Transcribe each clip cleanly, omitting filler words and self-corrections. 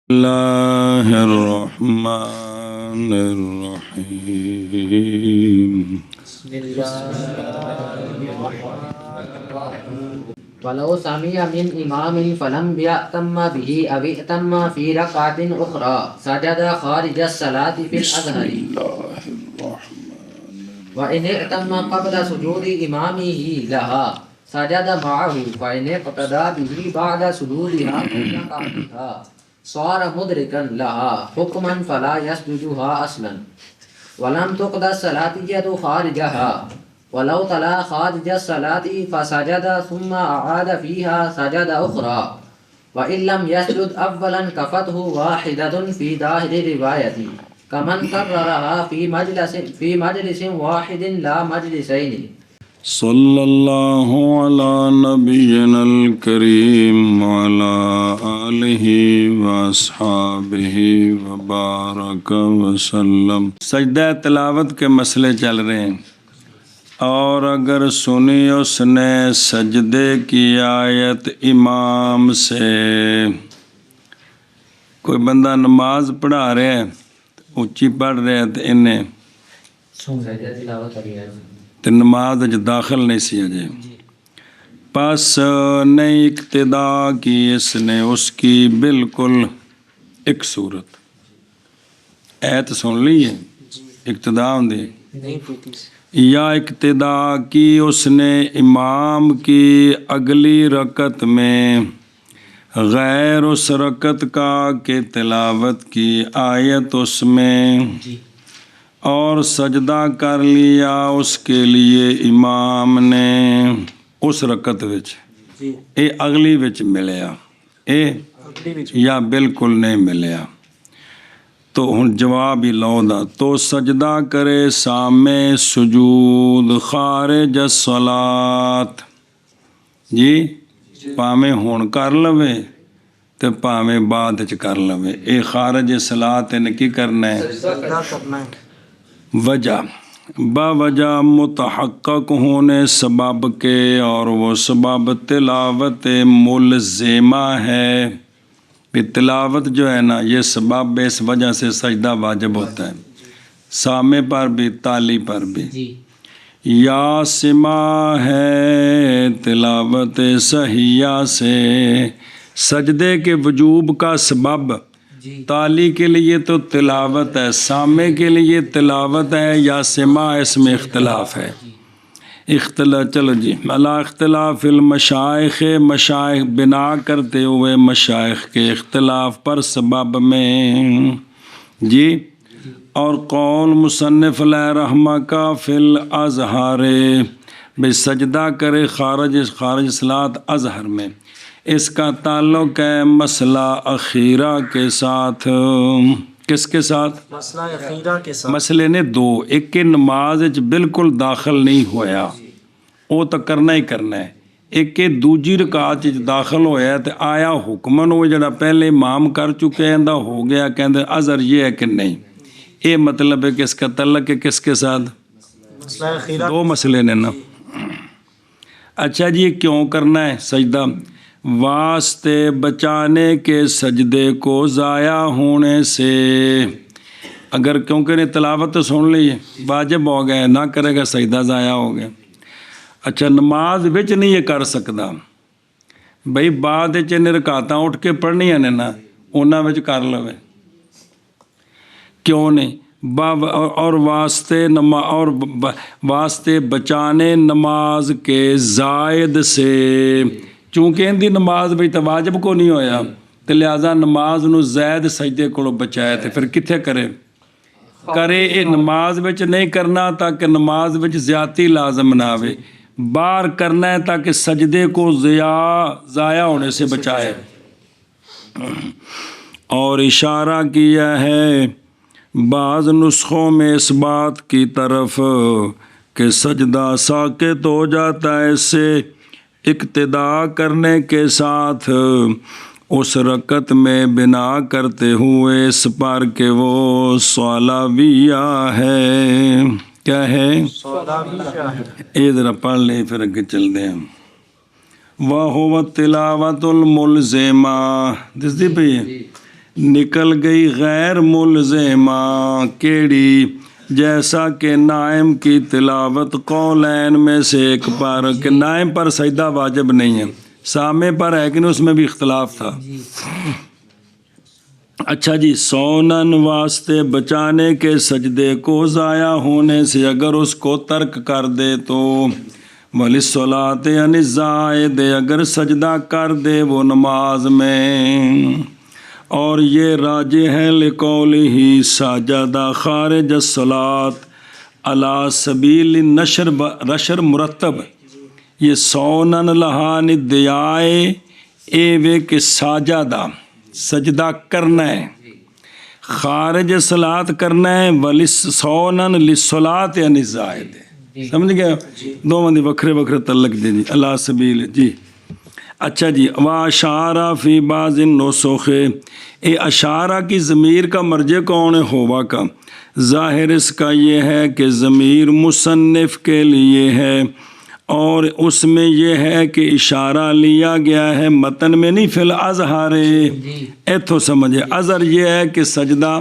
اللہ الرحمن الرحیم ولو سمع من إمام فلم يأتم به أو ائتم في ركعة أخرى سجد خارج الصلاة في الأظهر وإن ائتم قبل سجود إمامه لها سجد معه فإن اقتدى به بعد سجودها في ركعتها صار مدركا لها حكما فلا يسجدها أصلا ولم تقضى الصلاة خارجها ولو تلا خارج الصلاة فسجد ثم أعاد فيها سجد أخرى وإن لم يسجد أولا كفته واحدة في ظاهر الرواية كمن كررها في مجلس واحد لا مجلسين. صلی اللہ علی نبینا الکریم وعلی آلہ واصحابہ وبارک وسلم. سجدہ تلاوت کے مسئلے چل رہے ہیں، اور اگر سنی اس نے سجدے کی آیت امام سے، کوئی بندہ نماز پڑھا رہے ہیں اونچی پڑھ رہے ہیں تو انہیں تو نماز داخل نہیں سی اجے، پس نہیں اقتدا کی اس نے اس کی بالکل ایک صورت ایت سن لی ہے اقتدا ہوندی یا اقتدا کی اس نے امام کی اگلی رکعت میں غیر اس رکعت کا کہ تلاوت کی آیت اس میں اور سجدہ کر لیا اس کے لیے امام نے اس رکعت وچ اے اگلی وچ ملیا اے یا بالکل نہیں ملیا، تو ہن جواب ہی لو دا تو سجدہ کرے سامے سجود خارج الصلاۃ، جی پاویں ہون کر لوے تے پاویں بعد وچ کر لوے، اے خارج الصلاۃ نے کی کرنا ہے؟ سجدہ کرنا ہے. وجہ باوجہ متحقق ہونے سبب کے، اور وہ سبب تلاوت ملزمہ ہے. تلاوت جو ہے نا یہ سبب اس وجہ سے سجدہ واجب ہوتا ہے، سامع پر بھی تالی پر بھی. یا سما ہے تلاوت صحیحہ سے، سجدے کے وجوب کا سبب تالی کے لیے تو تلاوت ہے، سامع کے لیے تلاوت ہے یا سما، اس میں اختلاف ہے. چلو جی علی اختلاف المشائخ، مشائخ بنا کرتے ہوئے مشائخ کے اختلاف پر سبب میں جی. اور قول مصنف علیہ رحمہ کا فی الازہر، بے سجدہ کرے خارج صلاۃ اظہر میں، اس کا تعلق ہے مسئلہ اخیرہ کے ساتھ. کس کے ساتھ؟ مسئلہ اخیرہ کے ساتھ. مسئلے نے دو، ایک کہ نماز بالکل داخل نہیں ہویا وہ تو کرنا ہی کرنا ہے، ایک کہ دوجی رکعت داخل ہویا تو آیا حکمن وہ جڑا پہلے امام کر چکے ہیں ہو گیا، کہندے عذر یہ ہے کہ نہیں. یہ مطلب ہے کہ اس کا تعلق ہے کس کے ساتھ؟ مسئلہ اخیرہ. دو مسئلے نے نا. اچھا جی کیوں کرنا ہے سجدہ؟ واسطے بچانے کے سجدے کو ضائع ہونے سے. اگر کیونکہ نے تلاوت تو سن لی ہے واجب ہو گئے، نہ کرے گا سجدہ ضائع ہو گیا. اچھا نماز وچ نہیں یہ کر سکتا بھئی، بعد نے رکعتاں اٹھ کے پڑھنیاں نے نا انہاں وچ کر لوے، کیوں نہیں؟ اور واسطے بچانے نماز کے زائد سے، چونکہ ان دی نماز بھی تو واجب کو نہیں ہویا تو لہٰذا نماز نو زائد سجدے کو بچایا، تو پھر کتھے کرے اے نماز وچ نہیں کرنا تاکہ نماز وچ زیادتی لازم نہ آوے، باہر کرنا ہے تاکہ سجدے کو ضائع ہونے سے بچائے. اور اشارہ کیا ہے بعض نسخوں میں اس بات کی طرف کہ سجدہ ساقط ہو جاتا ہے اس سے اقتدا کرنے کے ساتھ اس رکعت میں بنا کرتے ہوئے اس پر کہ وہ صلاویہ ہے. کیا ہے؟ یہ ذرا پڑھ لیں پھر اگے چل دیں. وَهُوَ التِّلَاوَةُ الْمُلْزِمَةُ، دستی پہ نکل گئی غیر ملزمہ کیڑی جیسا کہ نائم کی تلاوت قولین میں سے ایک پر کہ نائم پر سجدہ واجب نہیں ہے، سامع پر ہے کہ نہیں، اس میں بھی اختلاف تھا۔ اچھا جی، سونن واسطے بچانے کے سجدے کو ضائع ہونے سے اگر اس کو ترک کر دے تو وَلِلصَّلَاةِ یعنی زائد اگر سجدہ کر دے وہ نماز میں، اور یہ راجح ہے لِقَوْلِهِ سَجَدَ خارج الصَّلَاةِ عَلَى سبیل نشر مرتب، یہ سونن لہان دیائے اے وے کہ ساجدہ سجدہ کرنا ہے، خارج صلات کرنا ہے، سونن للصلاۃ یعنی زائد ہے، سمجھ گئے؟ دو بندے وکھرے وکھرے تعلق دے دی اللہ سبیل جی۔ اچھا جی، واشارہ فی بعض النسخ، اے اشارہ کی ضمیر کا مرجع کون ہے؟ ہوا کا۔ ظاہر اس کا یہ ہے کہ ضمیر مصنف کے لیے ہے، اور اس میں یہ ہے کہ اشارہ لیا گیا ہے متن میں نہیں، فی الازہر ایتھو سمجھے، ازہر یہ ہے کہ سجدہ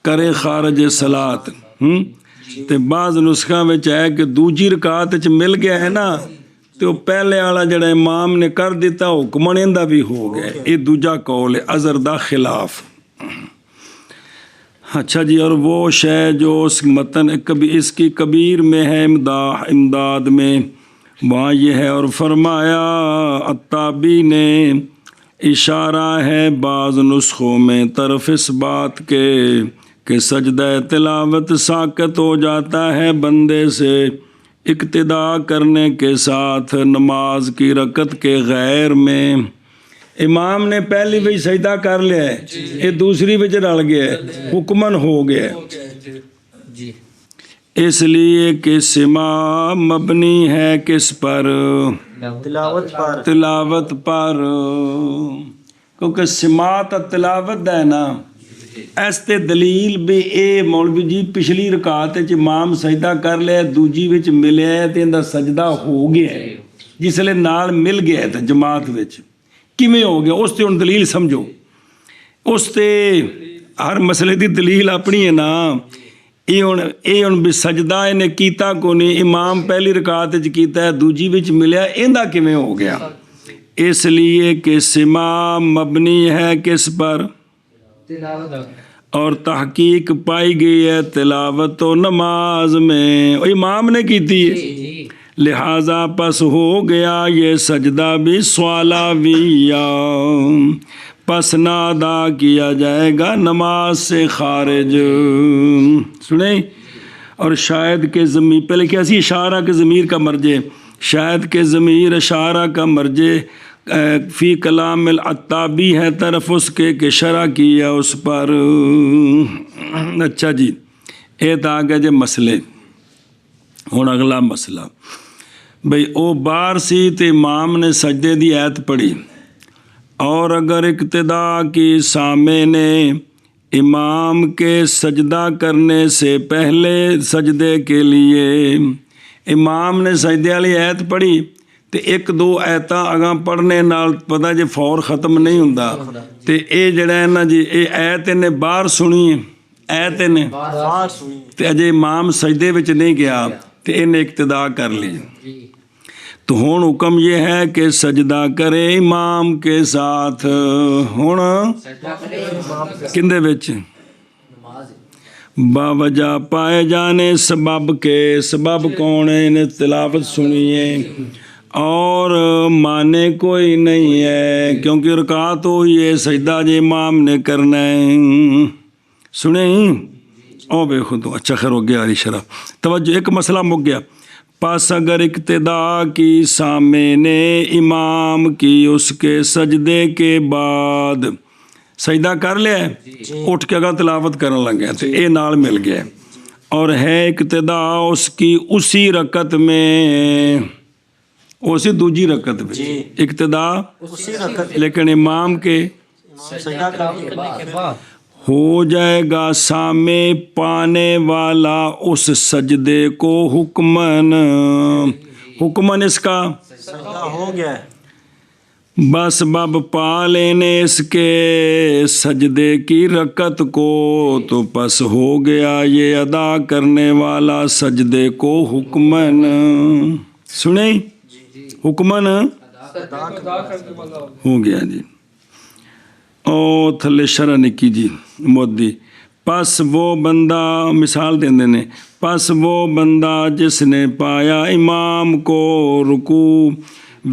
کرے خارج صلات، تے بعض نسخہ میں ہے کہ دوجی رکعت وچ مل گیا ہے نا، تو پہلے والا جڑا امام نے کر دیتا حکمن ایندا بھی ہو گیا، یہ دوجا قول ہے ازہر دا خلاف۔ اچھا جی، اور وہ شے جو اس متن اس کی کبیر میں ہے امداد میں، وہاں یہ ہے، اور فرمایا الطابی نے اشارہ ہے بعض نسخوں میں طرف اس بات کے کہ سجدہ تلاوت ساقط ہو جاتا ہے بندے سے اقتدا کرنے کے ساتھ نماز کی رکعت کے غیر میں۔ امام نے پہلی بھی سجدہ کر لیا ہے، یہ دوسری بھی رل گیا ہے، حکمن ہو گیا ہے، اس لیے کہ سما مبنی ہے کس پر؟ تلاوت پر، کیونکہ سماعت تلاوت ہے نا، اس تے دلیل بھی اے مولوی جی پچھلی رکعت وچ امام سجدہ کر لیا، دوجی وچ ملیا ہے تے اندا سجدہ ہو گیا ہے، جس لئے نال مل گیا ہے جماعت وچ، کیویں ہو گیا؟ اس تے ہن دلیل سمجھو، اس تے ہر مسئلے دی دلیل اپنی ہے نا۔ یہ ہن بھی سجدہ انہیں کیتا کو نہیں، امام پہلی رکعت وچ کیتا ہے، دوجی وچ ملیا، ایندا کیویں ہو گیا؟ اس لیے کہ سما مبنی ہے کس پر؟ اور تحقیق پائی گئی ہے تلاوت و نماز میں، امام نے کیتی ہے، لہذا پس ہو گیا یہ سجدہ بھی سوالاویہ، پس نہ ادا کیا جائے گا نماز سے خارج۔ سنیں، اور شاید کہ ضمیر پہلے کیا سی؟ اشارہ کے ضمیر کا مرجع، شاید کہ ضمیر اشارہ کا مرجع فی کلام العتابی ہے طرف اس کے کہ شرع کیا اس پر۔ اچھا جی، یہ تو آ گئے جی مسئلے۔ ہوں اگلا مسئلہ، بھئی او بار سی تے امام نے سجدے دی آیت پڑھی، اور اگر اقتدا کی سامع نے امام کے سجدہ کرنے سے پہلے سجدے کے لیے امام نے سجدے والی آیت پڑھی تے ایک دو آیتاں اگاں پڑھنے نال پتہ جے فور ختم نہیں ہوندا، تے اے جڑا ہے نا جی اے آیت نے باہر سنی ہے، آیت نے تے اجے امام سجدے وچ نہیں گیا تے انہیں اقتدا کر لی، تو ہون حکم یہ ہے کہ سجدہ کرے امام کے ساتھ۔ ہون کندے وچ؟ باوجہ پائے جانے سبب کے، سبب کون ہے؟ انہیں تلاوت سنیے اور مانے کوئی نہیں ہے، کیونکہ رکعت ہوئی ہے، سجدہ جو امام نے کرنا ہے۔ سنیں او بے خود، اچھا خیر ہو گیا علی شرف، توجہ، ایک مسئلہ مک گیا۔ پس اگر اقتدا کی سامع نے امام کی اس کے سجدے کے بعد سجدہ کر لیا ہے، اٹھ کے اگر تلاوت کرنے لگ گیا تو اے نال مل گیا، اور ہے اقتدا اس کی اسی رکعت میں، اسی دوجی رکعت میں اقتدا، لیکن امام کے ہو جائے گا سامع پانے والا اس سجدے کو حکمن، حکمن اس کا ہو گیا، بس بب پا لینے اس کے سجدے کی رکعت کو تو پس ہو گیا یہ ادا کرنے والا سجدے کو حکمن. سنیں حکمن ہو گیا جی. او تھلے شرح نکی جی مودی. پس وہ بندہ مثال دیندے نے. پس وہ بندہ جس نے پایا امام کو رکوع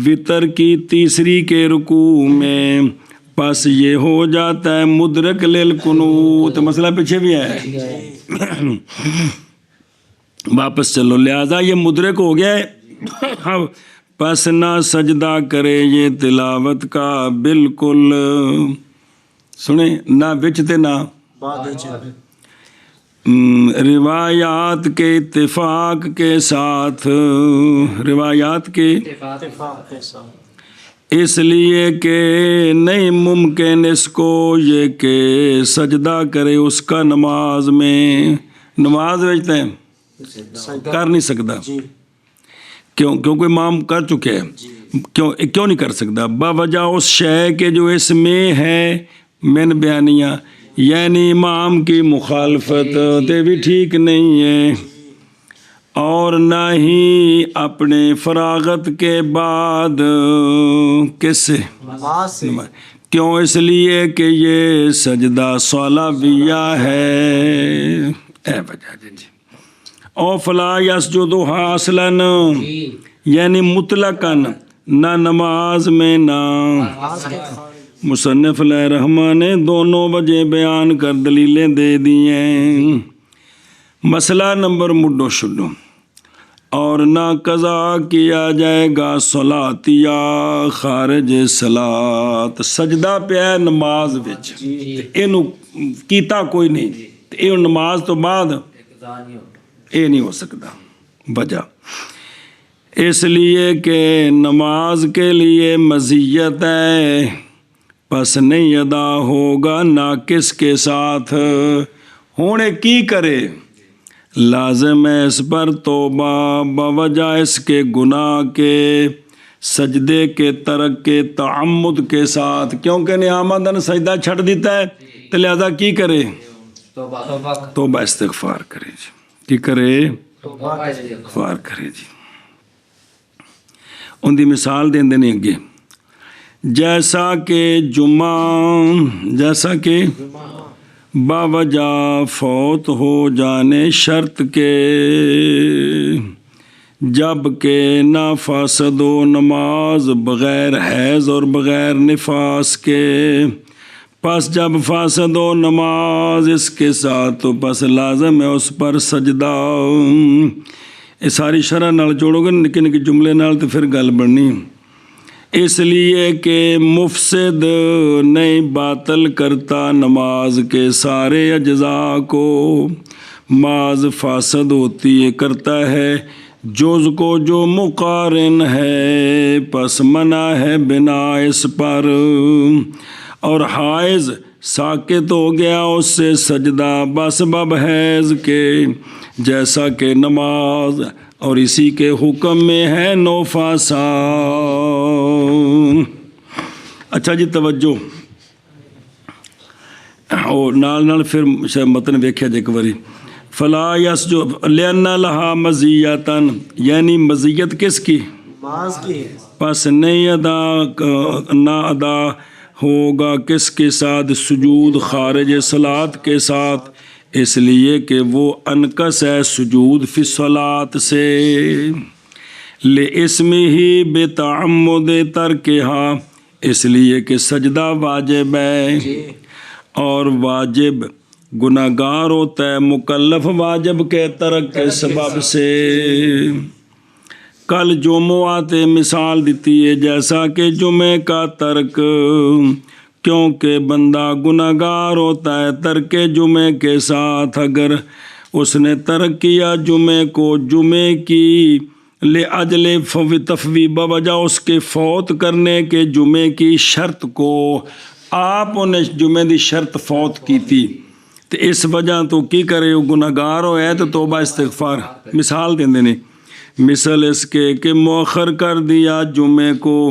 وطر کی تیسری کے رکوع میں پس یہ ہو جاتا ہے مدرک للقنوت. مسئلہ پیچھے بھی ہے واپس چلو. لہذا یہ مدرک ہو گیا ہے. پس نہ سجدہ کرے یہ تلاوت کا بالکل. سنیں نہ وچ تے نہ روایات کے اتفاق کے ساتھ. روایات کے اس لیے کہ نہیں ممکن اس کو یہ کہ سجدہ کرے اس کا نماز میں. نماز وجتے ہیں کر نہیں سکتا. کیونکہ امام کر چکے ہیں. کیوں نہیں کر سکتا؟ باوجہ اس شے کے جو اس میں ہے من بیانیہ یعنی امام کی مخالفت تے بھی ٹھیک نہیں ہے اور نہ ہی اپنے فراغت کے بعد کس سے کیوں؟ اس لیے کہ یہ سجدہ صلویہ ہے. اے وجہ جی. او فلا یسجدھا اصلاً یعنی مطلقاً نہ نماز میں نہ. مصنف علیہ الرحمٰن نے دونوں وجہ بیان کر دلیلیں دے دی ہیں. مسئلہ نمبر مڈو شڈو. اور نہ قضا کیا جائے گا صلاتیہ خارج صلات. سجدہ پہ نماز وچ اینو کیتا کوئی نہیں یہ نماز تو بعد یہ نہیں ہو سکتا. وجہ اس لیے کہ نماز کے لیے مزیت ہے پس نہیں ادا ہوگا ناقص کے ساتھ. ہونے کی کرے لازم ہے اس پر توبہ بوجہ اس کے گناہ کے سجدے کے ترک کے تعمد کے ساتھ. کیونکہ نے آمدن سجدہ چھڑ دیتا ہے تو لہذا کی کرے توبہ استغفار کرے جی. کی کرے استغفار کرے جی. ان دی مثال دیں دینے اگے. جیسا کہ باوجہ فوت ہو جانے شرط کے جب کہ نہ فاسد و نماز بغیر حیض اور بغیر نفاس کے پس جب فاسد و نماز اس کے ساتھ تو پس لازم ہے اس پر سجدہ. یہ ساری شرح نال جوڑو گے نکے نکے جملے نال تو پھر گل بننی. اس لیے کہ مفسد نہیں باطل کرتا نماز کے سارے اجزاء کو. ماز فاسد ہوتی ہے کرتا ہے جز کو جو مقارن ہے پس منع ہے بنا اس پر. اور حائض ساکت ہو گیا اس سے سجدہ بسبب حیض کے جیسا کہ نماز اور اسی کے حکم میں ہے نوفاسا. اچھا جی توجہ. اور نال پھر متن ویکھیا جے ایک واری. فلا یسجد لأن لہا مزیتاً یعنی مزیت کس کی؟ پس نہیں ادا ہوگا کس کے ساتھ؟ سجود خارج صلات کے ساتھ. اس لیے کہ وہ انکس ہے سجود فی الصلاۃ سے. لِاسْمِهِ بِتَعَمُّدِ تَرْكِهَا اس لیے کہ سجدہ واجب ہے اور واجب گناہگار ہوتا ہے مکلف واجب کے ترک کے سبب سے. کل جمعات مثال دیتی ہے جیسا کہ جمعے کا ترک کیونکہ بندہ گناہگار ہوتا ہے ترک جمعے کے ساتھ. اگر اس نے ترک کیا جمعے کو جمعے کی لِأَجْلِ تفوی بوجہ اس کے فوت کرنے کے جمعے کی شرط کو آپ نے جمعے دی شرط فوت کی تھی تو اس وجہ تو کی کرے وہ گناہگار ہوئے تو توبہ استغفار. مثال دیں دینے مثل اس کے کہ مؤخر کر دیا جمعے کو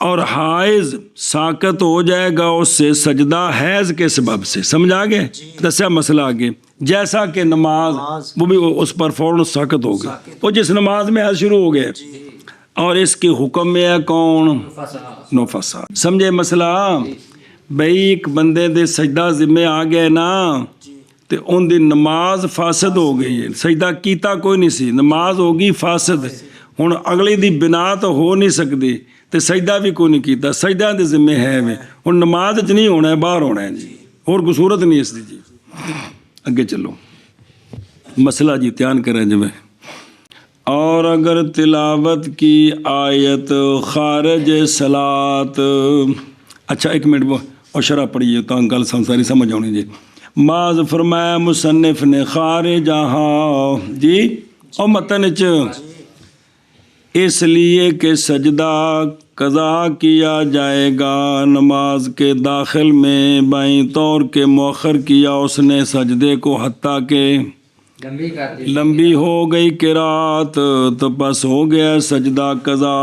اور حائض ساقط ہو جائے گا اس سے سجدہ حیض کے سبب سے. سمجھ آ گئے؟ دسیا مسئلہ آگے. جیسا کہ نماز وہ بھی اس پر فوراً ساقط ہو گئی. وہ جس نماز میں حیض شروع ہو گئے اور اس کے حکم میں ہے کون؟ نفسا. سمجھے مسئلہ؟ بھئی ایک بندے دے سجدہ ذمے آ گئے نا تے ان دی نماز فاسد ہو گئی ہے. سجدہ کیتا کوئی نہیں سی, نماز ہوگی فاسد. ہن اگلی دی بنا تو ہو نہیں سکتی تے سجدہ بھی کوئی نہیں کیتا, سجدہ دے ذمے ہے میں. ہن نماز وچ نہیں ہونا ہے, باہر ہونا ہے جی, اور کوئی صورت نہیں اس دی جی. اگے چلو مسئلہ جی دھیان کریں جی. اور اگر تلاوت کی آیت خارج صلاۃ, اچھا ایک منٹ وہ اور شرح پڑھیے تو گل ساری سمجھ آنی جی. معاذ فرمایا مصنف نے خارج جی اور متن چ اس لیے کہ سجدہ قضا کیا جائے گا نماز کے داخل میں بائیں طور کے مؤخر کیا اس نے سجدے کو حتیٰ کہ لمبی ہو گئی قرات تو بس ہو گیا سجدہ قضا.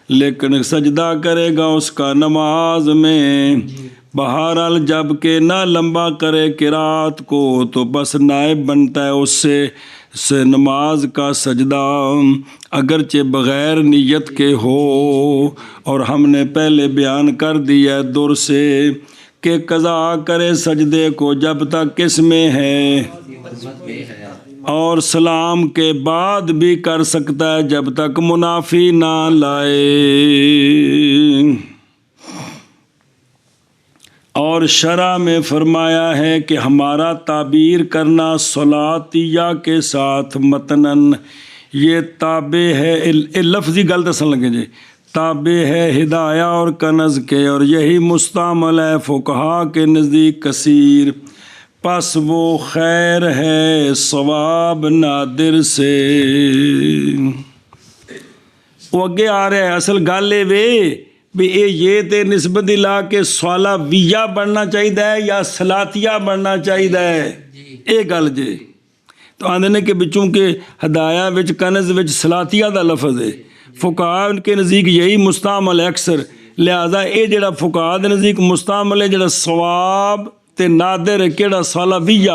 لیکن سجدہ کرے گا اس کا نماز میں بہرحال جب کہ نہ لمبا کرے قرات کو تو بس نائب بنتا ہے اس سے نماز کا سجدہ اگرچہ بغیر نیت کے ہو. اور ہم نے پہلے بیان کر دیا در سے کہ قضا کرے سجدے کو جب تک کس میں ہے, اور سلام کے بعد بھی کر سکتا ہے جب تک منافی نہ لائے. اور شرع میں فرمایا ہے کہ ہمارا تعبیر کرنا صلاتیہ کے ساتھ متنن یہ تابع ہے, لفظی غلط اصل لگے جی, تابع ہے ہدایہ اور کنز کے, اور یہی مستعمل ہے فقہا کے نزدیک کثیر. پس وہ خیر ہے ثواب نادر سے. وہ اگے آ رہا ہے اصل گل وے بھی یہ تے نسبت لا کے صلاویہ بننا چاہیے یا صلاتیہ بننا چاہیے, یہ گل جے. تو آندے نے کہ چونکہ ہدایہ وچ کنز وچ صلاتیہ دا لفظ ہے, فقہا کے نزدیک یہی مستعمل ہے اکثر, لہذا یہ جڑا فقہا دے نزدیک مستعمل ہے جڑا ثواب تے نادر ہے کیڑا صلاویہ,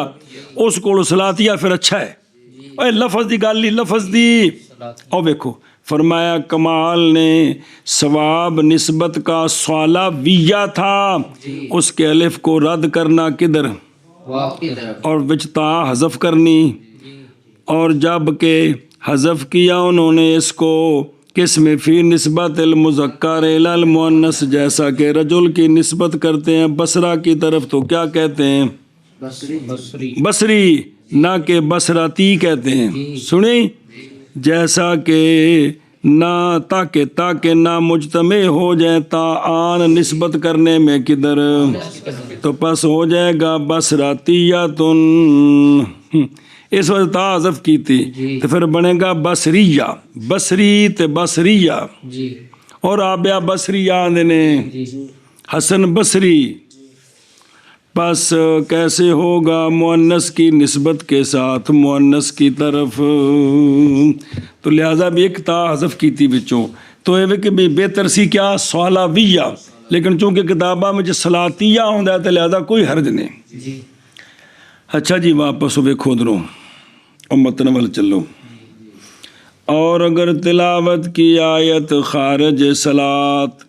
اس کو صلاتیہ پھر اچھا ہے. اے لفظ دی گل نہیں, لفظ دی. اور دیکھو فرمایا کمال نے ثواب نسبت کا صلاویہ تھا, اس کے الف کو رد کرنا کدھر اور وچ تا حذف کرنی, اور جب کہ حذف کیا انہوں نے اس کو کس میں فی نسبت المذکر الی المؤنث, جیسا کہ رجل کی نسبت کرتے ہیں بصرہ کی طرف تو کیا کہتے ہیں بصری, نہ کہ بصراتی کہتے ہیں. سنیں جیسا کہ نہ تاکہ نہ مجتمع ہو جائے تا آن نسبت کرنے میں کدھر, تو پس ہو جائے گا بصراتیتن, اس وجہ تا حذف کی تھی تو پھر بنے گا بصریہ, بصری تے بصریہ. اور آبیا بصریہ آندے نے حسن بصری. پس کیسے ہوگا مؤنث کی نسبت کے ساتھ مؤنث کی طرف, تو لہذا بھی ایک تا حذف کی تھی بچوں, تو یہ کہ بہتر سی کیا صلاویہ, لیکن چونکہ کتابہ میں جو صلاتیہ ہوتا ہے تو لہذا کوئی حرج نہیں. اچھا جی واپس ویکھو دروں اور متن وال چلو. اور اگر تلاوت کی آیت خارج صلاۃ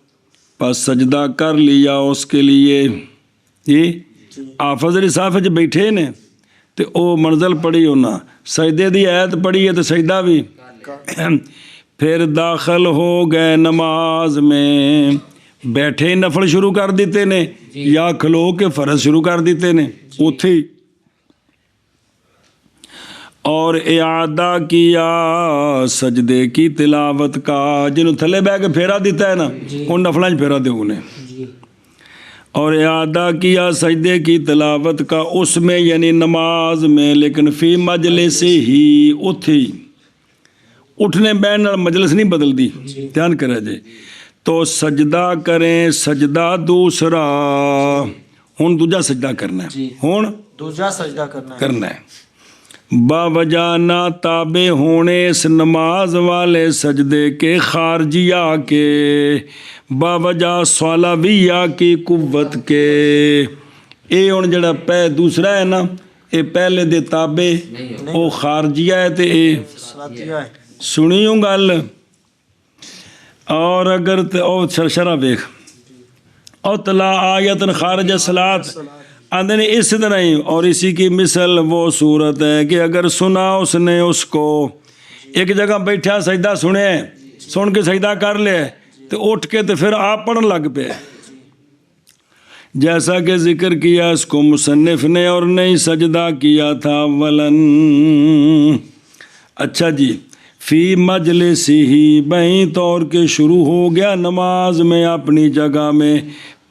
پس سجدہ کر لیا اس کے لیے, یہ حافظ صاحب جو بیٹھے نے تو او منزل پڑھی ہونا سجدے دی آیت پڑھی ہے تو سجدہ بھی, پھر داخل ہو گئے نماز میں, بیٹھے نفل شروع کر دیتے نے یا کھلو کے فرض شروع کر دیتے نے اوتھے ہی, اور اعادہ کیا سجدے کی تلاوت کا, جنہوں تھلے بہ کے پھیرا دیتا ہے نا ان نفلیں پھیرا دے انہیں, اور اعادہ کیا سجدے کی تلاوت کا اس میں یعنی نماز میں, لیکن فی مجلس ہی اتھے ہی, اٹھنے بیٹھنے والا مجلس نہیں بدل دی, دھیان کرے جے. تو سجدہ کریں سجدہ دوسرا, ہن دوجا سجدہ کرنا ہے, ہن دوجا سجدہ کرنا ہے. باوجہ نہ تابع ہونے اس نماز والے سجدے کے خارجیہ کے، باوجہ صلابیہ کی قوت کے۔ اے ہن جڑا دوسرا ہے نا، اے پہلے دے تابع او خارجیہ ہے تے اے سنیوں گل۔ اور اگر او شرح ویکھ او تلا آیتن خارج صلاۃ آندے نے اس طرح ہی، اور اسی کی مثل وہ صورت ہے کہ اگر سنا اس نے اس کو، ایک جگہ بیٹھا سجدہ سنے، سن کے سجدہ کر لے تو اٹھ کے تو پھر آپ پڑھن لگ پہ، جیسا کہ ذکر کیا اس کو مصنف نے، اور نہیں سجدہ کیا تھا ولن۔ اچھا جی، فی مجلس ہی بہیں طور کے شروع ہو گیا نماز میں اپنی جگہ میں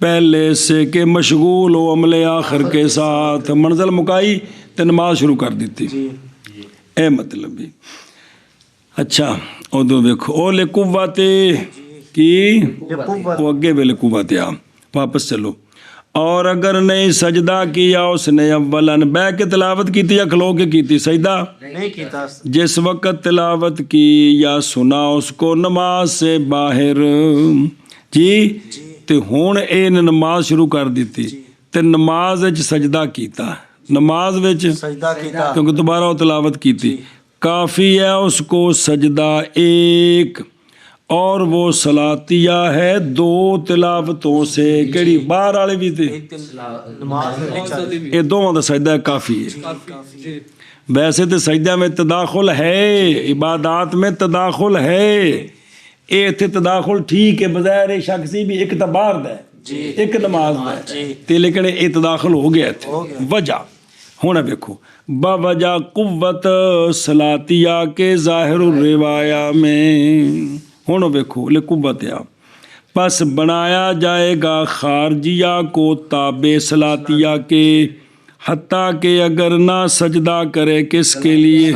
پہلے سے کہ مشغول ہو عمل آخر کے ساتھ، منزل مکائی تو نماز شروع کر دیتی، اے مطلب بھی۔ اچھا ادو دیکھو او لے قوت کی، وہ اگے ویلے قوت آ، واپس چلو۔ اور اگر نہیں سجدہ کیا اس نے اولاً، بہ کے تلاوت کی تھی یا کھلو کے کی تھی؟ سجدہ نہیں کیتا۔ جس وقت تلاوت کی یا سنا اس کو نماز سے باہر جی، تے ہون اے نے نماز شروع کر دیتی تے نماز وچ سجدہ کیتا، نماز وچ سجدہ کیتا، کیونکہ دوبارہ وہ تلاوت کی تھی، کافی ہے اس کو سجدہ ایک، اور وہ صلاتیہ ہے دو تلاوتوں سے، کیڑی باہر والے بھی تھے، نماز میں یہ دونوں دا سجدہ کافی ہے۔ ویسے تو سجدہ میں تداخل ہے، عبادات میں تداخل ہے، اے اتنے تداخل ٹھیک ہے، بظاہر شک سی بھی ایک تو باہر دا ہے ایک نماز دا ہے، لیکن اے تداخل ہو گیا تھے۔ وجہ ہونا دیکھو، باوجہ قوت صلاتیہ کے ظاہر الروایہ میں، ہونا دیکھو لے قوت یا پس بنایا جائے گا خارجیہ کو تابع صلاتیہ کے، حتیٰ کہ اگر نہ سجدہ کرے کس کے لیے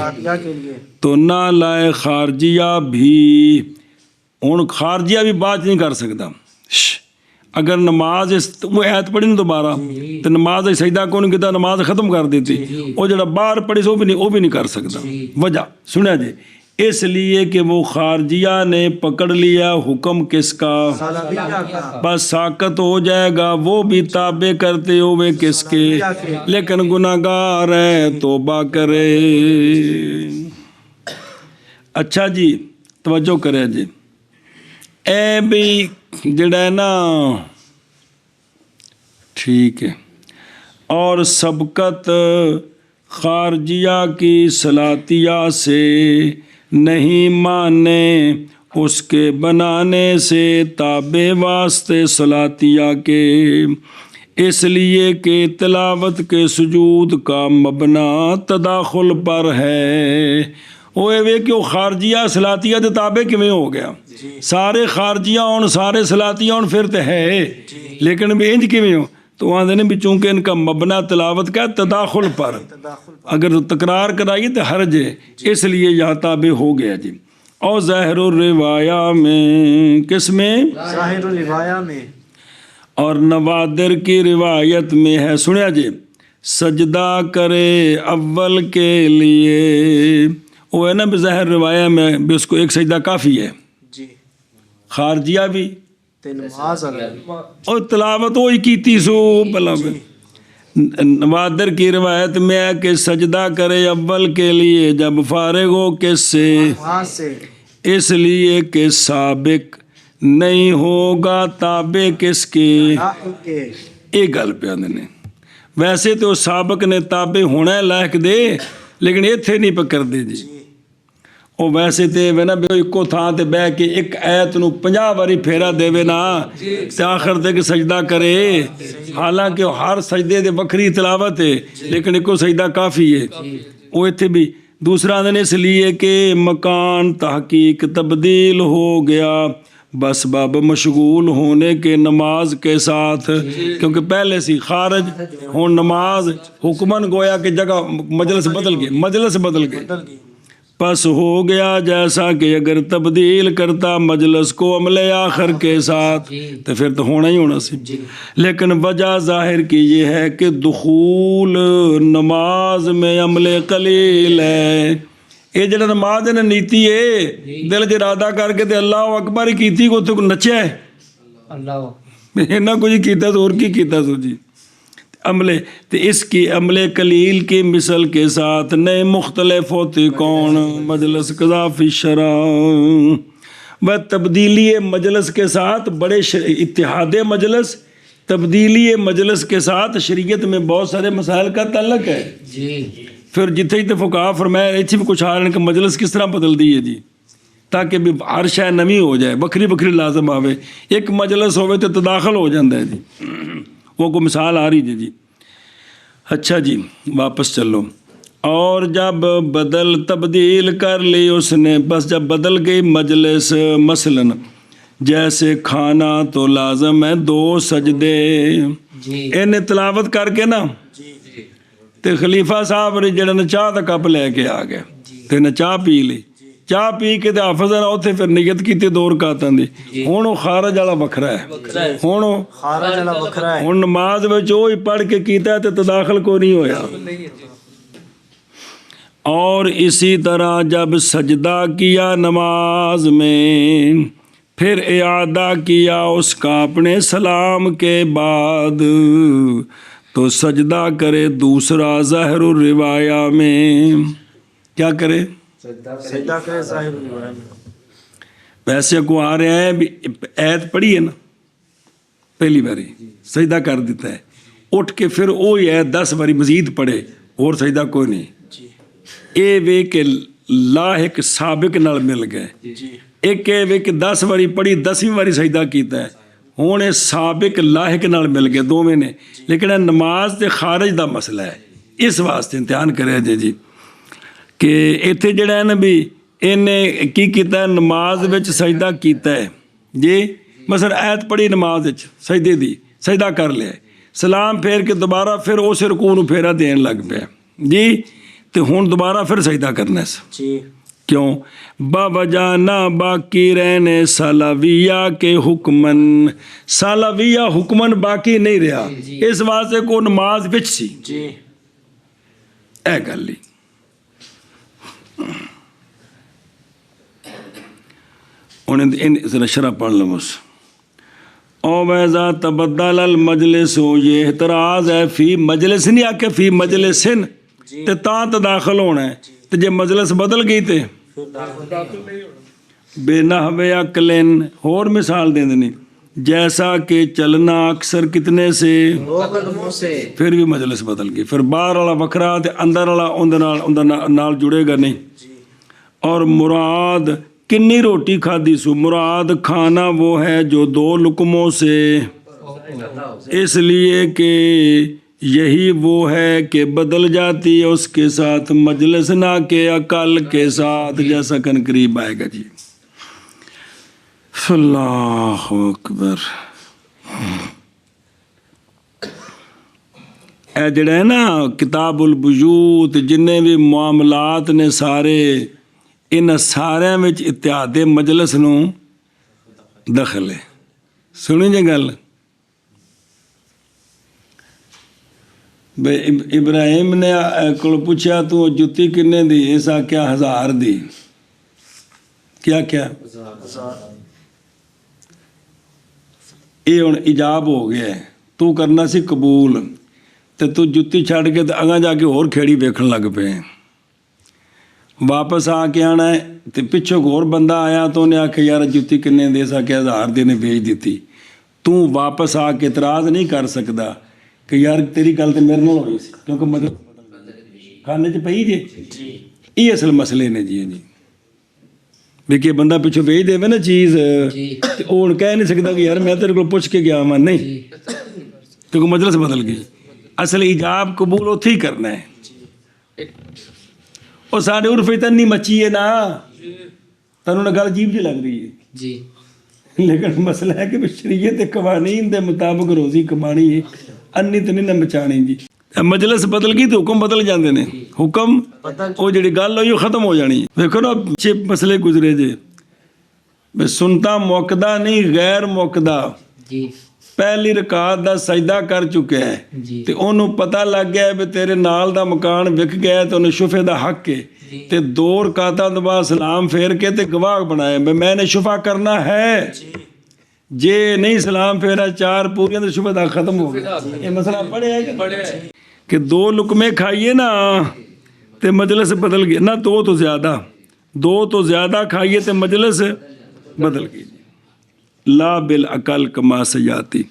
تو نہ لائے خارجیہ بھی، ہوں خارجیہ بھی بات نہیں کر سکتا، اگر نماز وہ ایت پڑھی نا دوبارہ تو نماز سجدہ کو نہیں کیتا، نماز ختم کر دیتی، وہ جڑا باہر پڑھی وہ بھی نہیں کر سکتا۔ وجہ سنیا جی، اس لیے کہ وہ خارجیہ نے پکڑ لیا حکم کس کا، بس ساکت ہو جائے گا وہ بھی تابع کرتے ہوئے کس کے، لیکن گناہگار ہے توبہ کرے۔ اچھا جی توجہ کرے جی، اے بھی جڑا ہے نا ٹھیک ہے، اور سبقت خارجیہ کی صلاتیہ سے نہیں مانے اس کے بنانے سے تابع واسطے صلاتیہ کے، اس لیے کہ تلاوت کے سجود کا مبنا تداخل پر ہے۔ وہ کہ وہ خارجیہ صلاتیہ دے تابع کیویں ہو گیا، سارے خارجیہ ہون سارے صلاتیہ ہون پھر تو ہے، لیکن بھی انج کیویں ہو، تو آندے نے بھی چونکہ ان کا مبنا تلاوت کا تداخل پر، اگر تکرار کرائیے تو حرج ہے، اس لیے یہاں تابع ہو گیا جی۔ اور ظاہر الروایہ میں، کس میں؟ ظاہر الروایہ میں، اور نوادر کی روایت میں ہے، سنیا جی، سجدہ کرے اول کے لیے، وہ ہے نا بظاہر روایہ میں بھی اس کو ایک سجدہ کافی ہے، جی خارجیہ بھی نماز اور تلاوت وہی کیتی سو بلا میں۔ نوادر کی روایت میں ہے کہ سجدہ کرے اول کے لیے جب فارغ ہو کس سے، اس لیے کہ سابق نہیں ہوگا تابع کس کے، ایک گل پہ آدھے نے، ویسے تو سابق نے تابع ہونا ہے لائق دے، لیکن ایتھے نہیں پکر دے جی، وہ ویسے تے نا بھی ایکو تھان تے بہ کے ایک ایت نو 50 باری پھیرا دے نا تے آخر تے کہ سجدہ کرے، حالانکہ ہر سجدے دے بکری تلاوت ہے لیکن ایکو سجدہ کافی ہے۔ وہ ایتھے بھی دوسرا دن اس لیے کہ مکان تحقیق تبدیل ہو گیا بس باب مشغول ہونے کے نماز کے ساتھ، کیونکہ پہلے سی خارج ہوں نماز حکمن گویا کہ جگہ مجلس بدل گئے، پس ہو گیا جیسا کہ اگر تبدیل کرتا مجلس کو عمل آخر کے ساتھ تو پھر تو ہونا ہی ہونا سی، لیکن وجہ ظاہر کی یہ ہے کہ دخول نماز میں عمل قلیل ہے۔ یہ جڑا نماز نے نیتی ہے دل چ ارادہ کر کے تے اللہ اکبر ہی کیتی کو تو نچیا ہے، اللہ اینا کچھ کیتا تو اور کی کیتا سو جی عملے، تو اس کی عمل قلیل کی مثل کے ساتھ نئے مختلف ہوتے کون؟ مجلس قضا فی الشرع، وہ تبدیلی مجلس کے ساتھ بڑے اتحاد مجلس، تبدیلی مجلس کے ساتھ شریعت میں بہت سارے مسائل کا تعلق ہے جی۔ پھر جتھے ہی فقہا فرمایا اتنے بھی کچھ آ رہے ہیں کہ مجلس کس طرح بدل دی ہے جی، تاکہ بھی ہر شے نمی ہو جائے، بکری بکری لازم آوے، ایک مجلس ہوئے تو تداخل ہو جاتا ہے جی، وہ کو مثال آ رہی جی۔ اچھا جی واپس چلو، اور جب بدل تبدیل کر لی اس نے، بس جب بدل گئی مجلس، مثلاً جیسے کھانا تو لازم ہے 2 سجدے، جی انہیں تلاوت کر کے نا تے خلیفہ صاحب نے جڑا نے چاہ دا کپ لے کے آ گئے تے نے چاہ پی لی، چاہ پی کے تے حافظ نے اتنے پھر نیت کیتی 2 رکعتاں دی، ہن وہ خارج والا وکھرا ہے، ہن خارج والا وکھرا ہے، ہن نماز وچ وہی پڑھ کے کیتا ہے تے تداخل کو نہیں ہویا۔ اور اسی طرح جب سجدہ کیا نماز میں پھر اعادہ کیا اس کا اپنے سلام کے بعد تو سجدہ کرے دوسرا ظاہر الروایہ میں، کیا کرے؟ سجدہ کرے ظاہر الروایہ میں۔ ویسے کو آ رہے ہیں بھی ایت پڑھی ہے نا پہلی باری سجدہ کر دیتا ہے، اٹھ کے پھر وہی ایت 10 باری مزید پڑھے اور سجدہ کوئی نہیں، اے وے کہ لاحق سابق نال مل گئے، ایک اے وے کہ 10 باری پڑھی 10ویں باری سجدہ کیتا ہے، ہوں سابق لاحق نال مل گئے دونوں نے، لیکن نماز تے خارج دا مسئلہ ہے، اس واسطے امتحان کرے جی کہ اتنے جڑا ہے نا بھی انہیں کی کیتا ہے نماز وچ سجدہ کیتا ہے جی، مثلا ایت پڑھی نماز وچ سجدے دی، سجدہ کر لیا، سلام پھیر کے دوبارہ پھر اس رکوع نو پھیرا دین لگ پیا جی، تو ہن دوبارہ پھر سجدہ کرنا ہے جی، کیوں؟ باوجہ نہ باقی رہنے سالاویہ کے حکمن، سالاویہ حکمن باقی نہیں رہا، اس واسطے کو نماز وچ سی جی، اے گل ہی انہیں ذرا شرح پڑھ لو اس او ویزا تبدل المجلس، ہو یہ اعتراض ہے فی مجلس نہیں آکے فی مجلسن تے تاں تداخل ہونا ہے، تے جے مجلس بدل گئی تے بے نحو عقلن، اور مثال دیں دینی جیسا کہ چلنا اکثر کتنے سے 2 قدموں سے، پھر بھی مجلس بدل گئی، پھر باہر والا وکھرا تے اندر والا اندر نال جڑے گا نہیں۔ اور مراد کنی روٹی کھادی سو، مراد کھانا وہ ہے جو 2 لقموں سے، اس لیے کہ یہی وہ ہے کہ بدل جاتی ہے اس کے ساتھ مجلس نہ کہ عقل کے ساتھ، جیسا کن قریب آئے گا جی۔ اللہ اکبر، اے جڑا ہے نا کتاب البیوت، جننے بھی معاملات نے سارے، ان سارے وچ اتحاد مجلس نو دخل ہے۔ سنی جی گل، ابراہیم نے کو پوچھا تو جتی کنے دی، اس آکھیا 1000 دی، کیا یہ ہوں ایجاب ہو گیا ہے، تو کرنا سی قبول، تو جتی چھڑ کے تو اگاں جا کے اور کھیڑی ویکھن لگ پے، واپس آ کے آنا ہے تو پچھوں کو اور بندہ آیا تو انہیں آکھیا یار جتی کنے دے، سا کہ 1000 دی نے بھیج دیتی، تو واپس آ کے اعتراض نہیں کر سکتا کہ یار تیری گل تو میرے نال ہوئی سی، کیونکہ مطلب کھانے چ پئی جی، یہ اصل مسئلے نے جی بھی کہ بندہ پچھوں بھیج دے نا چیز، وہ کہہ نہیں سکتا کہ یار میں تیرے کو پوچھ کے گیا ہاں، نہیں، کیونکہ مجلس بدل گئی، اصل ایجاب قبول اتھے ہی کرنا ہے۔ اور سارے عرف اتنی مچی ہے نا، تنہوں نے گل عجیب جی لگ رہی ہے جی، لیکن مسئلہ ہے کہ شریعت قوانین دے مطابق روزی کمانی ہے، انی تو نہیں نہ بچانی جی۔ ਮਜਲਿਸ ਬਦਲ ਗਈ ਤੇ ਹੁਕਮ ਬਦਲ ਜਾਂਦੇ ਨੇ। ਹੁਕਮ ਉਹ ਜਿਹੜੀ ਗੱਲ ਹੋਈ ਉਹ ਖਤਮ ਹੋ ਜਾਣੀ। ਵੇਖੋ ਨਾ ਪਿੱਛੇ ਮਸਲੇ ਗੁਜ਼ਰੇ ਜੇ ਵੀ ਸੁਣਤਾ ਮੁੱਕਦਾ ਨਹੀਂ ਗੈਰ ਮੁੱਕਦਾ। ਜੀ ਪਹਿਲੀ ਰਕਾਤ ਦਾ ਸਜਦਾ ਕਰ ਚੁੱਕਿਆ ਹੈ ਜੀ ਤੇ ਉਹਨੂੰ ਪਤਾ ਲੱਗ ਗਿਆ ਵੀ ਤੇਰੇ ਨਾਲ ਦਾ ਮਕਾਨ ਵਿਕ ਗਿਆ ਤੇ ਉਹਨੇ ਸ਼ੁਫੇ ਦਾ ਹੱਕ ਹੈ ਤੇ 2 ਰਕਾਤਾਂ ਤੋਂ ਬਾਅਦ ਸਲਾਮ ਫੇਰ ਕੇ ਤੇ ਗਵਾਹ ਬਣਾਇਆ ਵੀ ਮੈਨੇ ਸ਼ੁਫਾ ਕਰਨਾ ਹੈ। ਜੇ ਨਹੀਂ ਸਲਾਮ ਫੇਰਾ 4 ਪੂਰੀਆਂ ਤੇ ਸ਼ੁਫੇ ਦਾ ਖਤਮ ਹੋ ਗਿਆ। ਇਹ ਮਸਲਾ ਪੜਿਆ ਕਿ 2 ਲੁਕਮੇ ਖਾਈਏ ਨਾ ਤੇ ਮਜਲਿਸ ਬਦਲ ਗਈ ਨਾ, 2 ਤੋਂ ਜ਼ਿਆਦਾ ਖਾਈਏ ਤੇ ਮਜਲਿਸ ਬਦਲ ਗਈ। ਲਾ ਬਿਲ ਅਕਲ ਕਮਾ ਸਜਾਤੀ।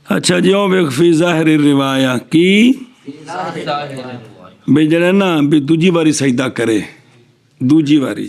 ਅੱਛਾ ਜੀ ਉਹ ਵੇਖ ਫੀ ਜ਼ਾਹਿਰ ਰਿਵਾਇਆ ਕੀ ਵੀ ਜਿਹੜਾ ਨਾ ਵੀ ਦੂਜੀ ਵਾਰੀ ਸਜਦਾ ਕਰੇ, ਦੂਜੀ ਵਾਰੀ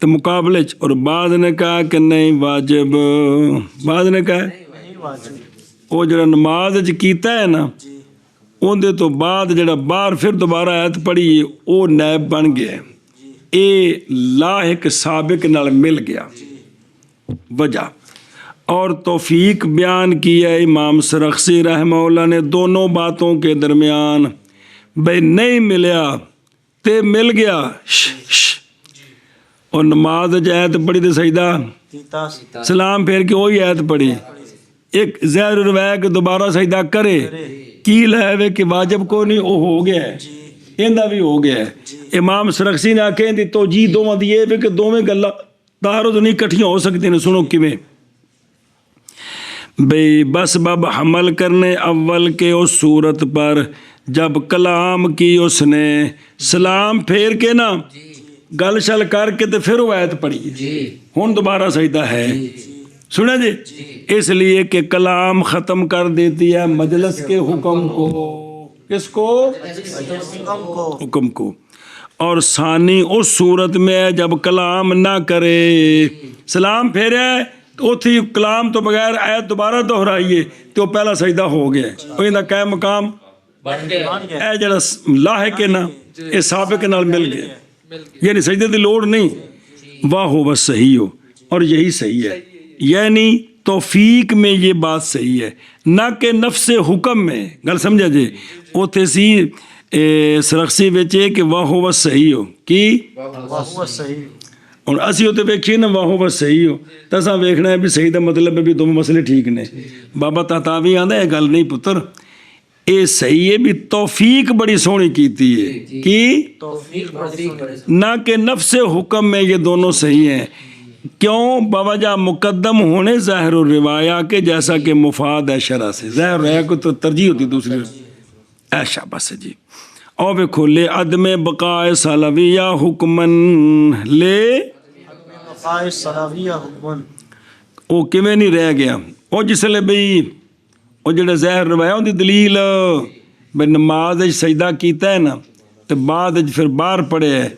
تو مقابلے اور بعض نے کہا کہ نہیں واجب، بعض نے کہا وہ جڑا نماز کیتا ہے نا اندے تو بعد جڑا باہر پھر دوبارہ آیت پڑھی وہ نائب بن گیا، اے لاحق سابق نال مل گیا وجہ۔ اور توفیق بیان کیا امام سرخسی رحمہ اللہ نے دونوں باتوں کے درمیان، بھئی نہیں ملیا تے مل گیا اور نماز آیت پڑھی تو سجدہ سلام پھیر کے وہی آیت پڑھی، ایک زہر روایت کہ دوبارہ سجدہ کرے کی لے کہ واجب کو نہیں وہ ہو گیا ہے، اندہ بھی ہو گیا ہے۔ امام سرخسی نے آکھیں دی تو جی دونوں دیئے کہ دونوں گلہ تعارض نہیں کٹھیاں ہو سکتے ہیں۔ سنو کیویں بھئی بس بب حمل کرنے اول کے اس صورت پر جب کلام کی اس نے سلام پھیر کے نا گل شل کر کے تو پھر وہ آیت پڑھی ہون دوبارہ سجدہ ہے، سنا جی، اس لیے کہ کلام ختم کر دیتی ہے مجلس کے حکم کو، کس کو؟ حکم کو۔ اور ثانی اس صورت میں ہے جب کلام نہ کرے، سلام پھیرے تو اتھی کلام تو بغیر آیت دوبارہ دہرائیے تو پہلا سجدہ ہو گیا، وہ اندہ کہے مقام اے جڑا لاحق ہے نا اے سابق نال مل گیا، یعنی سجدے دی لوڑ نہیں، واہ ہو بس صحیح ہو، اور یہی صحیح ہے، یعنی توفیق میں یہ بات صحیح ہے، نہ کہ نفس حکم میں۔ گل سمجھا جی وہ تھے سی سرخسی بچے کہ واہ ہو بس صحیح ہو کی اور اسی ہوتے ویکھیے نا واہ ہو بس صحیح ہو تو اساں ویکھنا ہے بھی صحیح دا مطلب ہے بھی دونوں مسئلے ٹھیک نے۔ بابا تحتاوی آندا ہے گل نہیں پتر اے صحیح ہے بھی توفیق بڑی سونی کیتی ہے کی نہ کہ نفس حکم میں یہ دونوں صحیح ہیں، کیوں؟ بوجہ مقدم ہونے ظاہر الروایہ کے جیسا کہ مفاد ہے شرع سے، ظاہر روایہ کو تو ترجیح ہوتی دوسری ایشا بس جی۔ اور بکھو لے عدم بقاء سلویہ حکمن، لے بقاء سلویہ حکمن وہ کیویں نہیں رہ گیا، وہ جس لئے بھئی وہ جڑا ظاہر روایہ ان دی دلیل بھئی نماز سجدہ کیتا ہے نا تو بعد پھر باہر پڑے ہے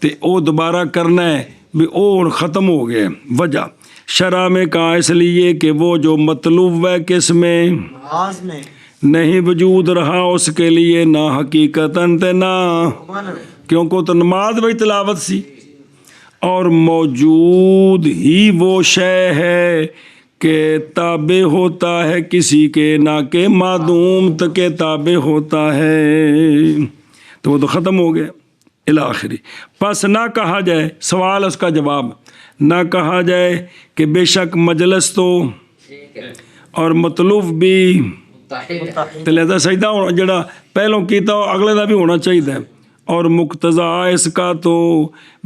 تو وہ دوبارہ کرنا ہے بھی وہ ختم ہو گئے۔ وجہ شرع میں کہا اس لیے کہ وہ جو مطلوب ہے کس میں نماز میں نہیں وجود رہا اس کے لیے نہ حقیقتاً تے نہ، کیونکہ تو نماز وہی تلاوت سی، اور موجود ہی وہ شے ہے کہ تابع ہوتا ہے کسی کے، نہ کہ معدوم تک تابع ہوتا ہے، تو وہ تو ختم ہو گیا الاخری۔ پس نہ کہا جائے، سوال اس کا جواب، نہ کہا جائے کہ بے شک مجلس تو اور مطلوب بھی تے لہذا سجدہ جڑا پہلوں کیتا اگلے دا بھی ہونا چاہیے، اور مقتضا اس کا تو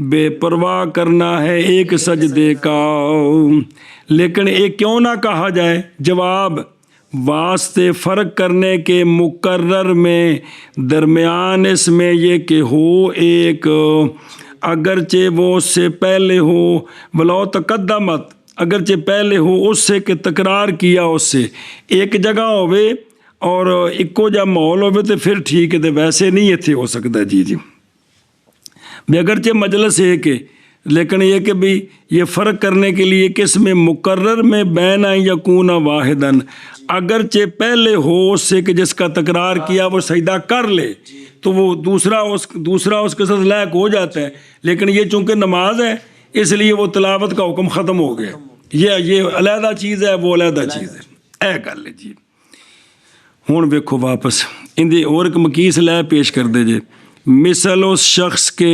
بے پرواہ کرنا ہے ایک سجدے کا، لیکن ایک کیوں نہ کہا جائے؟ جواب واسطے فرق کرنے کے مقرر میں درمیان اس میں یہ کہ ہو ایک، اگرچہ وہ اس سے پہلے ہو، ولو تقدمت، اگرچہ پہلے ہو اس سے کہ تکرار کیا اس سے، ایک جگہ ہوئے اور ایکو جا ماحول ہوئے تو پھر ٹھیک ہے، تو ویسے نہیں اتھے ہو سکتا جی جی بھی اگرچہ مجلس ایک ہے لیکن یہ کہ بھی یہ فرق کرنے کے لیے کس میں مقرر میں بین یکون واحدن، اگرچہ پہلے ہو اس سے کہ جس کا تکرار کیا وہ سجدہ کر لے تو وہ دوسرا اس کے ساتھ لائق ہو جاتا ہے، لیکن یہ چونکہ نماز ہے اس لیے وہ تلاوت کا حکم ختم ہو گیا، یہ علیحدہ چیز ہے وہ علیحدہ چیز ہے، اے کر لے جی۔ ਹੁਣ ਵੇਖੋ ਵਾਪਸ ਇਹਦੀ ਹੋਰ ਇੱਕ ਮਕੀਸ ਲੈ ਪੇਸ਼ ਕਰਦੇ ਜੇ ਮਿਸਲ ਉਸ ਸ਼ਖਸ ਕੇ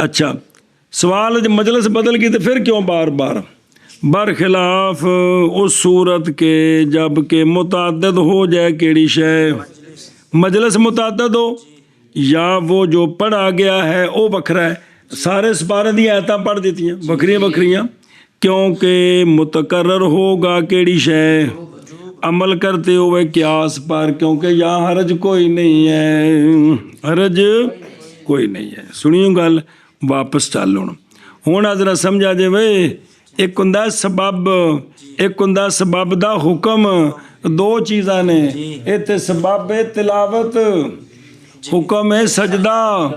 اچھا سوال جب مجلس بدل گئی تو پھر کیوں بار بار؟ برخلاف اس صورت کے جب کہ متعدد ہو جائے کیڑی شے، مجلس متعدد ہو یا وہ جو پڑھا گیا ہے وہ وکھرا ہے، سارے سپارے دی آیتاں پڑھ دیتی ہیں وکھریاں وکھریاں، کیونکہ متقرر ہوگا کیڑی شے عمل کرتے ہوئے قیاس پر، کیونکہ یہاں حرج کوئی نہیں ہے، حرج کوئی نہیں ہے۔ سنیو گل، واپس چل ہوں ذرا سمجھا جے وے، ایک ہوندا سبب، ایک ہوندا سبب دا حکم، دو چیزاں نے، ایتھے سبب تلاوت، حکم ہے سجدہ،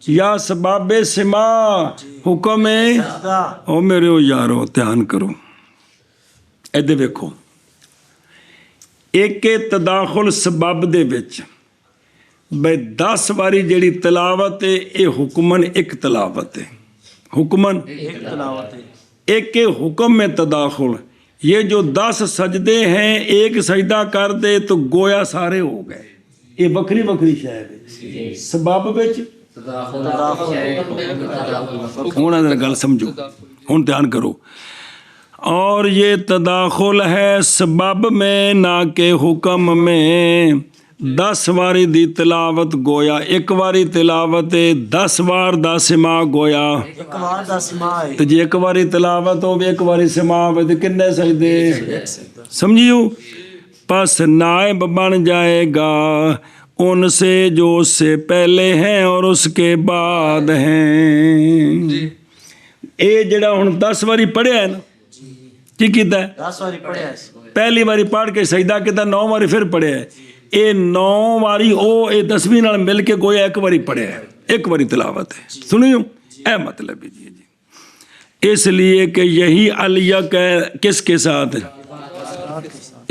یا سبب سماع، حکم ہے او میرے یارو دھیان کرو ادھر ویکھو، ایک تداخل سبب دے وچ بھئی 10 واری جیڑی تلاوت ہے یہ حکمن ایک تلاوت ہے، حکمن ایک تلاوت ہے، ایک حکم میں تداخل، یہ جو 10 سجدے ہیں ایک سجدہ کر دے تو گویا سارے ہو گئے، یہ بکری بکری شاید ہے سبب وچ۔ ہوں ذرا گل سمجھو، ہوں دھیان کرو، اور یہ تداخل ہے سبب میں نہ کہ حکم میں۔ 10 واری دی تلاوت گویا ایک واری تلاوت 10 وار دا سما گویا ایک وار دا سما ہے، تو جی ایک واری تلاوت ہو ایک واری سما ہوئے تو کنے سجدے سمجھیو؟ پس نائب بن جائے گا ان سے جو اس سے پہلے ہیں اور اس کے بعد ہیں۔ اے جڑا ہن 10 واری پڑھیا ہے نا، کی کیتا ہے؟ 10 واری پڑھیا ہے، پہلی واری پڑھ کے سجدہ کیتا، 9 واری پھر پڑھیا ہے، اے 9 واری او اے 10ویں نال مل کے گویا ایک واری پڑھیا ہے، ایک واری تلاوت ہے۔ سنیو اے مطلب ہے جی، اس لیے کہ یہی علیق ہے کس کے ساتھ؟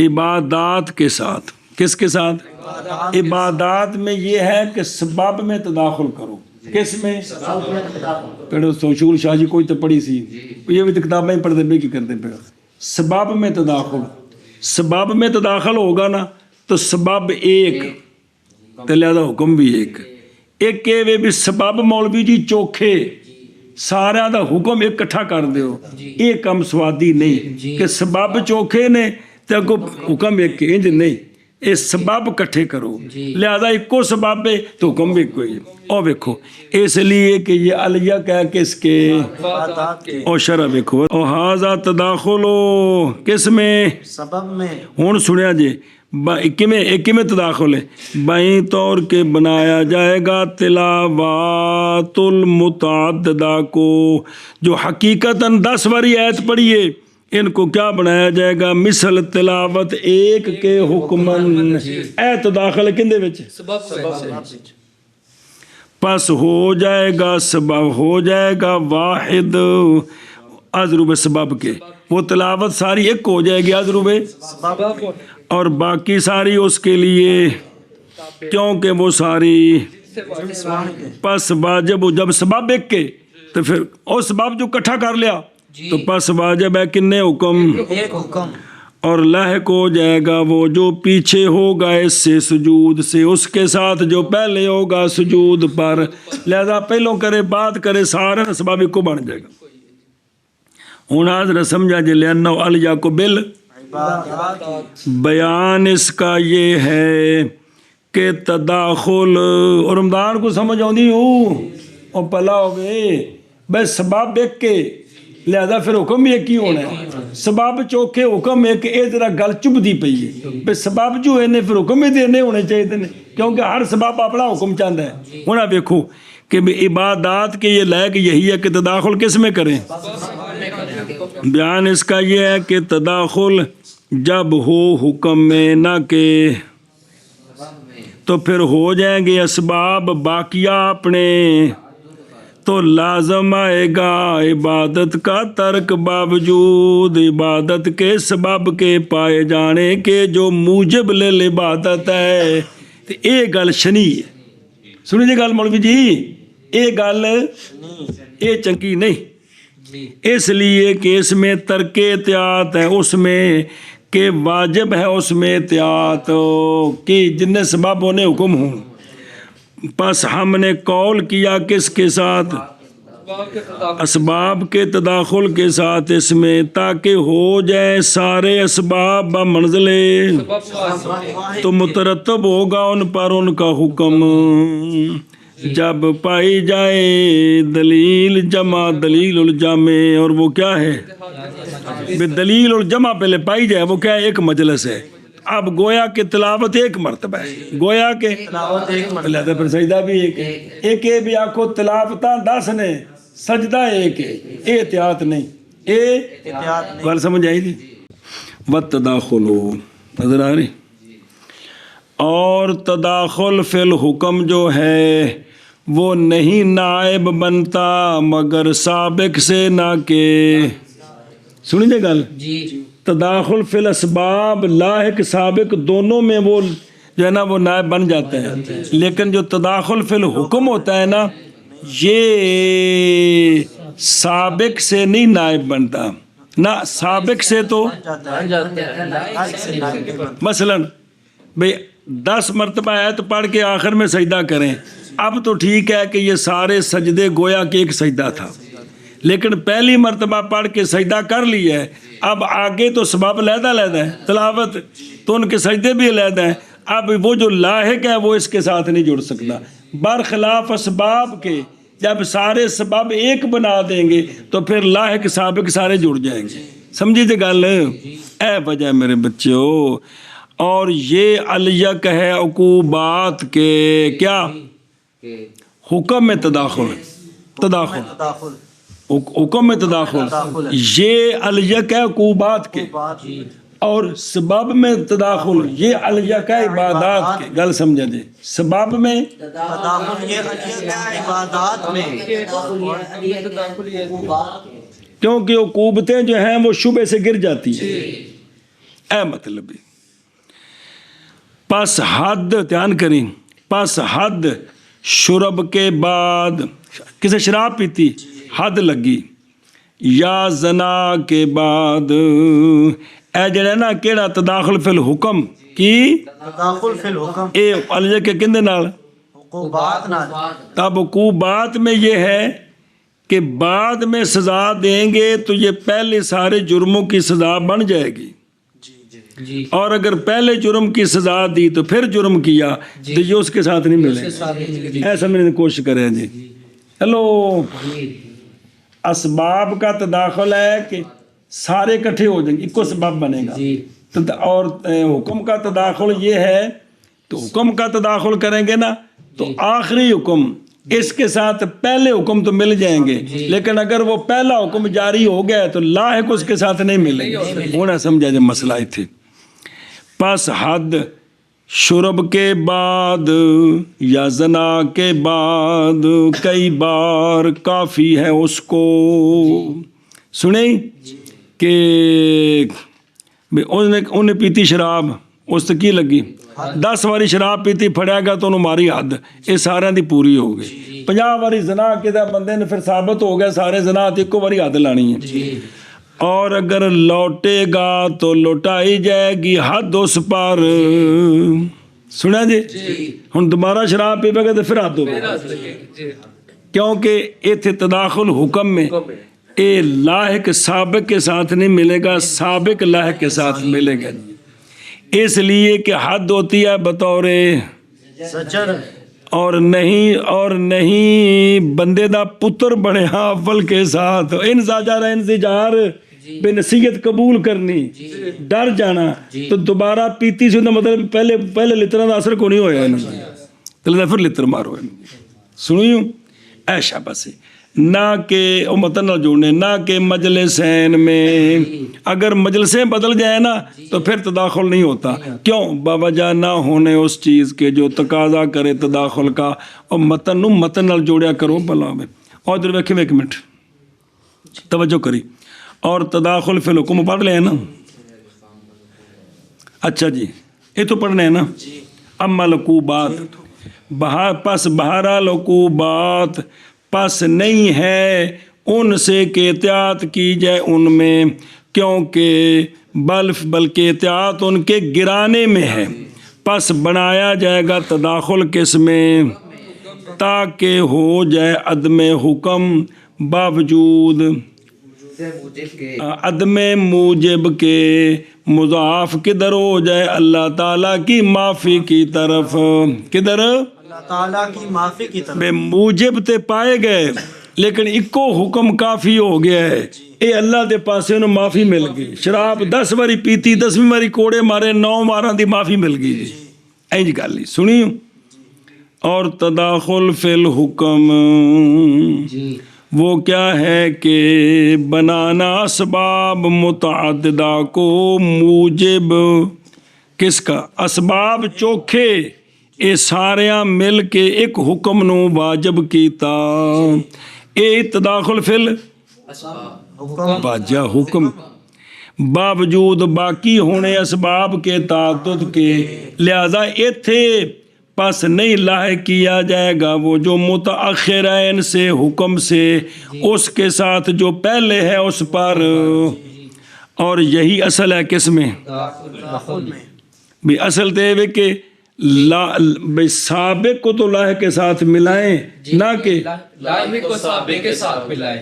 عبادات کے ساتھ۔ کس کے ساتھ؟ عبادات میں یہ ہے کہ سبب میں تداخل کرو، کس میں؟ پڑھو سوشول شاہ جی کوئی تو پڑھی سی، یہ بھی تو کتابیں پڑھتے پہ کی کرتے پہ، سبب میں تداخل، سبب میں تداخل ہوگا نا تو سبب ایک تو لہذا حکم بھی ایک یہ بھی سبب مولوی جی چوکھے سارا دا حکم اکٹھا کر دیو، یہ کم سوادی نہیں کہ سبب چوکھے نے تو اگو حکم ایک انج نہیں، یہ سبب کٹھے کرو، لہذا ایکو سبب ہے تو حکم بھی کوئی۔ اور ویکھو اس لیے کہ یہ علیق ہے کس کے؟ اور شرع ویکھو، اور ہاذا تداخلو کس میں؟ سبب میں۔ ہوں سنیا جی ایک میں تداخل ہے، بائیں طور کے بنایا جائے گا تلاوات المتعددہ کو، جو حقیقتاً 10 واری آیت پڑھیے ان کو کیا بنایا جائے گا؟ مثل تلاوت ایک کے حکمن، اے تداخل کندے وچ؟ پس ہو جائے گا سبب، ہو جائے گا واحد اضرب سبب کے، وہ تلاوت ساری ایک ہو جائے گی اضرب اور باقی ساری اس کے لیے، کیونکہ وہ ساری پس واجب، جب سبب ایک کے تو پھر اور سبب جو کٹھا کر لیا تو پس واجب ہے کنے حکم؟ ایک حکم، اور لاحق ہو جائے گا وہ جو پیچھے ہوگا اس سے سجود سے، اس کے ساتھ جو پہلے ہوگا سجود پر، لہذا پہلوں کرے بات کرے سارا سبب کو بن جائے گا۔ ہوں حاضر سمجھا جی لأنہ علیہ کو بل بیان اس کا یہ ہے کہ تداخل، اور رمضان کو سمجھ آؤں اور پلا ہوئے بھائی سبب ایک کے لہذا پھر حکم ایک ہی ہونا ہے، سبب چوکھے حکم ایک، اے ذرا گل چب دی پئی ہے بھائی سبب جو ہے پھر حکم ہی دینے ہونے چاہیے تھے، کیونکہ ہر سبب اپنا حکم چاہتا ہے۔ ہوں دیکھو کہ عبادات کے یہ لائق یہی ہے کہ تداخل کس میں کریں؟ بیان اس کا یہ ہے کہ تداخل جب ہو حکم میں نہ کہ تو پھر ہو جائیں گے اسباب باقیہ اپنے، تو لازم آئے گا عبادت کا ترک باوجود عبادت کے سبب کے پائے جانے کے جو موجب للعبادت ہے۔ تو یہ گل شنی ہے، سنی جی گل مولوی جی، یہ گل یہ چنکی نہیں، اس لیے کہ اس میں ترک احتیاط ہے، اس میں کہ واجب ہے اس میں احتیاط کہ جن سبب ہونے حکم ہوں۔ پس ہم نے قول کیا کس کے ساتھ؟ اسباب کے تداخل کے ساتھ اس میں، تاکہ ہو جائے سارے اسباب بمنزلے، تو مترتب ہوگا ان پر ان کا حکم جب پائی جائے دلیل جمع دلیل الجامع، اور وہ کیا ہے؟ دلیل الجمع پہلے پائی جائے، وہ کیا ہے؟ ایک مجلس ہے۔ اب گویا کہ تلاوت ایک مرتبہ ہے، گویا کہ لہذا پھر سجدہ بھی ایک ہے، ایک ہے بھی آکھو تلاوتاں 10 نے، سجدہ ایک ہے، احتیاط نہیں، گل سمجھ آئی تھی؟ وَالتَّدَاخُلُ، نظر آ رہی؟ اور تداخل فی الحکم جو ہے وہ نہیں نائب بنتا مگر سابق سے، نہ کہ سنیے گل، تداخل فی الاسباب لاحق سابق دونوں میں وہ جو ہے نا وہ نائب بن جاتے ہیں، لیکن جو تداخل فی الحکم ہوتا ہے نا یہ سابق سے نہیں نائب بنتا، نہ سابق سے تو مثلا بھئی 10 مرتبہ آیت پڑھ کے آخر میں سجدہ کریں، اب تو ٹھیک ہے کہ یہ سارے سجدے گویا کہ ایک سجدہ تھا، لیکن پہلی مرتبہ پڑھ کے سجدہ کر لیا ہے، اب آگے تو سبب علیحدہ ہے، تلاوت تو ان کے سجدے بھی علیحدہ ہیں، اب وہ جو لاحق ہے وہ اس کے ساتھ نہیں جڑ سکتا، برخلاف اسباب کے جب سارے سبب ایک بنا دیں گے تو پھر لاحق سابق سارے جڑ جائیں گے، سمجھی تھے گل؟ اے وجہ میرے بچوں، اور یہ الیک ہے عقوبات کے کیا حکم میں تداخل حکم میں تداخل، یہ الیک ہے عقوبات کے، اور سبب میں تداخل یہ الیک ہے عبادات کے، گل سمجھا جی، سبب میں کیونکہ عقوبتیں جو ہیں وہ شبہ سے گر جاتی ہیں، اے مطلب پس حد دھیان کریں، پس حد شرب کے بعد کسی شراب پیتی حد لگی، یا زنا کے بعد، اے جڑا نا کیڑا تداخل فی الحکم کی تداخل فی الحکم اے علیہ کے کندے نال عقوبات نال، تب عقوبات میں یہ ہے کہ بعد میں سزا دیں گے تو یہ پہلے سارے جرموں کی سزا بن جائے گی، اور اگر پہلے جرم کی سزا دی تو پھر جرم کیا تو یہ اس کے ساتھ نہیں ملے، ایسا میں نے کوشش کریں جی۔ ہیلو، اسباب کا تداخل ہے کہ سارے اکٹھے ہو جائیں گے، ایک کو سبب بنے گا، اور حکم کا تداخل یہ ہے تو حکم کا تداخل کریں گے نا تو آخری حکم اس کے ساتھ پہلے حکم تو مل جائیں گے، لیکن اگر وہ پہلا حکم جاری ہو گیا تو لاحق اس کے ساتھ نہیں ملیں گے، ہونا سمجھا جو مسئلہ ہی تھی۔ پس حد شرب کے بعد یا زنا کے بعد کئی بار کافی ہے اس کو، سنیں کہ انہیں پیتی شراب اس کی لگی 10 واری شراب پیتی پھڑیا گیا تو انہوں ماری حد، یہ سارے دی پوری ہو گئی، 50 واری زنا کیا بندے نے پھر ثابت ہو گیا سارے زنا تے ایک واری حد لانی ہے، اور اگر لوٹے گا تو لوٹائی جائے گی حد اس پر، سنا جی، ہن دوبارہ شراب پیے گا تو پھر حد ہو گیا، کیونکہ ایتھے تداخل حکم میں اے لاحق سابق کے ساتھ نہیں ملے گا، سابق لاحق کے ساتھ ملے گا، اس لیے کہ حد ہوتی ہے بطور زجر، اور نہیں بندے دا پتر بنے اول کے ساتھ، انزجار بے نصیحت قبول کرنی، ڈر جانا تو دوبارہ پیتی سے مطلب پہلے لترا دا اثر کو نہیں ہویا، تو پھر لتر مارو، سنیوں ایشا بس، نہ کہ امتن نہ جوڑنے، نہ کہ مجلسین میں، اگر مجلسیں بدل جائیں نا تو پھر تداخل نہیں ہوتا، کیوں؟ باوجہ نہ ہونے اس چیز کے جو تقاضا کرے تداخل کا، اور متن نہ جوڑیا کرو بلا میں، اور ادھر ویکھیں ایک منٹ توجہ کری، اور تداخل فی الحکم پڑھ لیں نا، اچھا جی یہ تو پڑھنے ہیں نا، اما العقوبات پس بہرحال عقوبات پس نہیں ہے ان سے کہ احتیاط کی جائے ان میں، کیونکہ بلکہ احتیاط ان کے گرانے میں ہے، پس بنایا جائے گا تداخل کس میں، تاکہ ہو جائے عدم حکم باوجود موجب کے عدم موجب کے مضاف کدھر ہو جائے اللہ تعالیٰ کی معافی کی طرف. کدھر؟ اللہ تعالیٰ کی معافی کی طرف. بے موجب تے پائے گئے لیکن اکو حکم کافی ہو گیا ہے. اے اللہ دے پاسے انہوں معافی مل گئی. شراب 10 واری پیتی 10ویں واری کوڑے مارے 9 واراں دی معافی مل گئی جی. این جی گل سنی. اور تداخل فی الحکم جی وہ کیا ہے کہ بنانا اسباب متعددہ کو موجب کس کا؟ اسباب چوکھے اے ساریاں مل کے ایک حکم نو واجب کیتا. اے تداخل فی حکم واجہ حکم باوجود باقی ہونے اسباب کے تعدد کے. لہذا ایتھے پس نہیں لاحق کیا جائے گا وہ جو متأخرین سے حکم سے اس کے ساتھ جو پہلے ہے اس پر. اور یہی اصل ہے کس میں؟ تداخل میں. بھی اصل تے وہ کہ بھئی سابق کو تو لاحق کے ساتھ ملائیں نہ کہ لاحق کو سابق کے ساتھ ملائیں.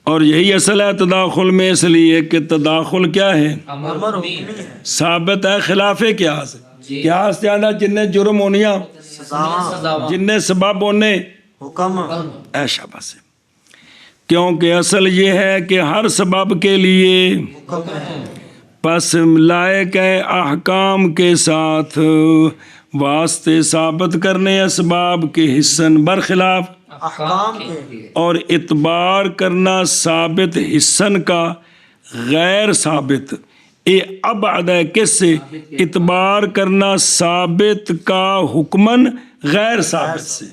اور یہی اصل ہے تداخل میں اس لیے کہ تداخل کیا ہے؟ امر حکمی ہے. ثابت ہے خلاف قیاس. قیاس جانا جن جرم ہونیاں سزا جن سبب ہونے حکم اے شاباش. کیونکہ اصل یہ ہے کہ ہر سبب کے لیے حکم ہے. پس لائق ہے احکام کے ساتھ واسطے ثابت کرنے اسباب کے حسن برخلاف احکام کے اور اعتبار کرنا ثابت حسن کا غیر ثابت. اے ابعد ہے کس سے؟ اعتبار کرنا ثابت کا حکمن غیر ثابت سے.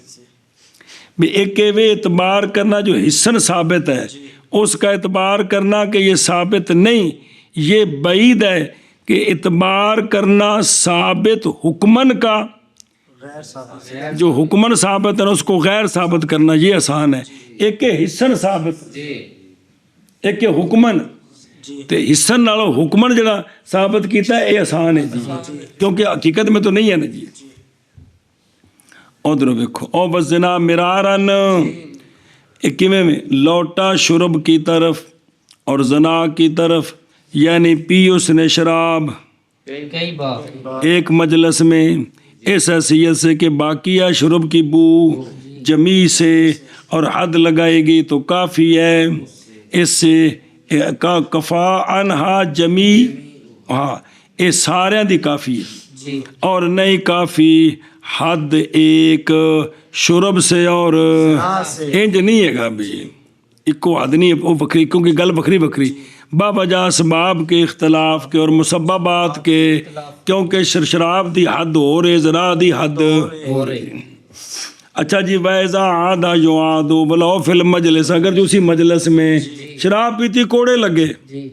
بھی ایک وہ اعتبار کرنا جو حسن ثابت ہے اس کا اعتبار کرنا کہ یہ ثابت نہیں، یہ بعید ہے کہ اعتبار کرنا ثابت حکمن کا غیر ثابت. جو حکمن ثابت ہے اس کو غیر ثابت کرنا یہ آسان ہے. ایک کے حسن ثابت ایک کے حکمن تے حسن نالو حکمن جڑا ثابت کیتا ہے یہ آسان ہے جی کیونکہ حقیقت میں تو نہیں ہے نا جی. ادھر ویکھو او بزنا مرارن اکیویں میں لوٹا شرب کی طرف اور زنا کی طرف یعنی پی اس نے شراب کئی بار ایک مجلس میں اس حیثیت سے کہ باقیہ شرب کی بو جمی سے اور حد لگائے گی تو کافی ہے. اس سے کا کفا انہا جمی ہاں یہ سارے دی کافی ہے اور نہیں کافی حد ایک شرب سے اور انج نہیں ہے گا بھی ایکو حد نہیں ہے وہ بکری کیونکہ گل بکری بکری بابجا اسباب کے اختلاف کے اور مسببات کے کیونکہ شراب دی حد ہو رہے زنا دی حد ہو رہے. اچھا جی ویزا آدھا جو آدھو بلاؤ فی المجلس اگر جو اسی مجلس میں شراب پیتی کوڑے لگے جی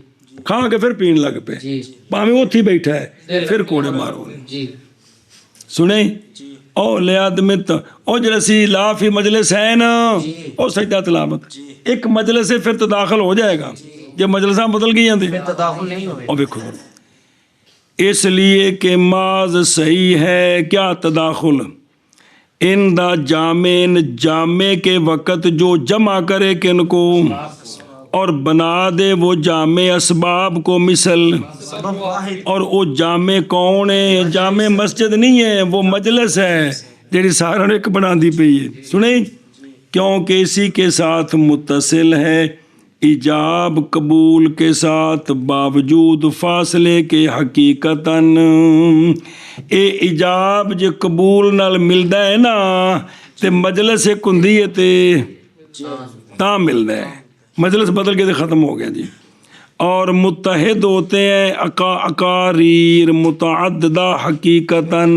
کھا کے پھر پین لگ پہ جی پاویں اوتھی بیٹھا ہے پھر کوڑے مارو جی سنیں او لیادمت او جلسی لا فی مجلس ہے نا او سجدہ تلاوت ایک مجلس سے پھر تداخل ہو جائے گا جب مجلساں بدل گئی ہیں تداخل نہیں ہوئے. او دیکھو اس لیے کہ ماض صحیح ہے کیا تداخل ان دا جامع جامع کے وقت جو جمع کرے کن کو اور بنا دے وہ جامع اسباب کو مثل. سبب واحد اور وہ جامع کون ہے؟ جامع مسجد نہیں ہے وہ مجلس ہے جیڑی سارا ایک بنا دی پئی ہے. سنیں کیونکہ اسی کے ساتھ متصل ہے ایجاب قبول کے ساتھ باوجود فاصلے کے حقیقتاً اے ایجاب جو قبول نال ملدا ہے نا تے مجلس ایک ہوندی ہے تے تاں ملدا ہے مجلس بدل کے تے ختم ہو گیا جی. اور متحد ہوتے ہیں اقاریر متعددہ حقیقتاً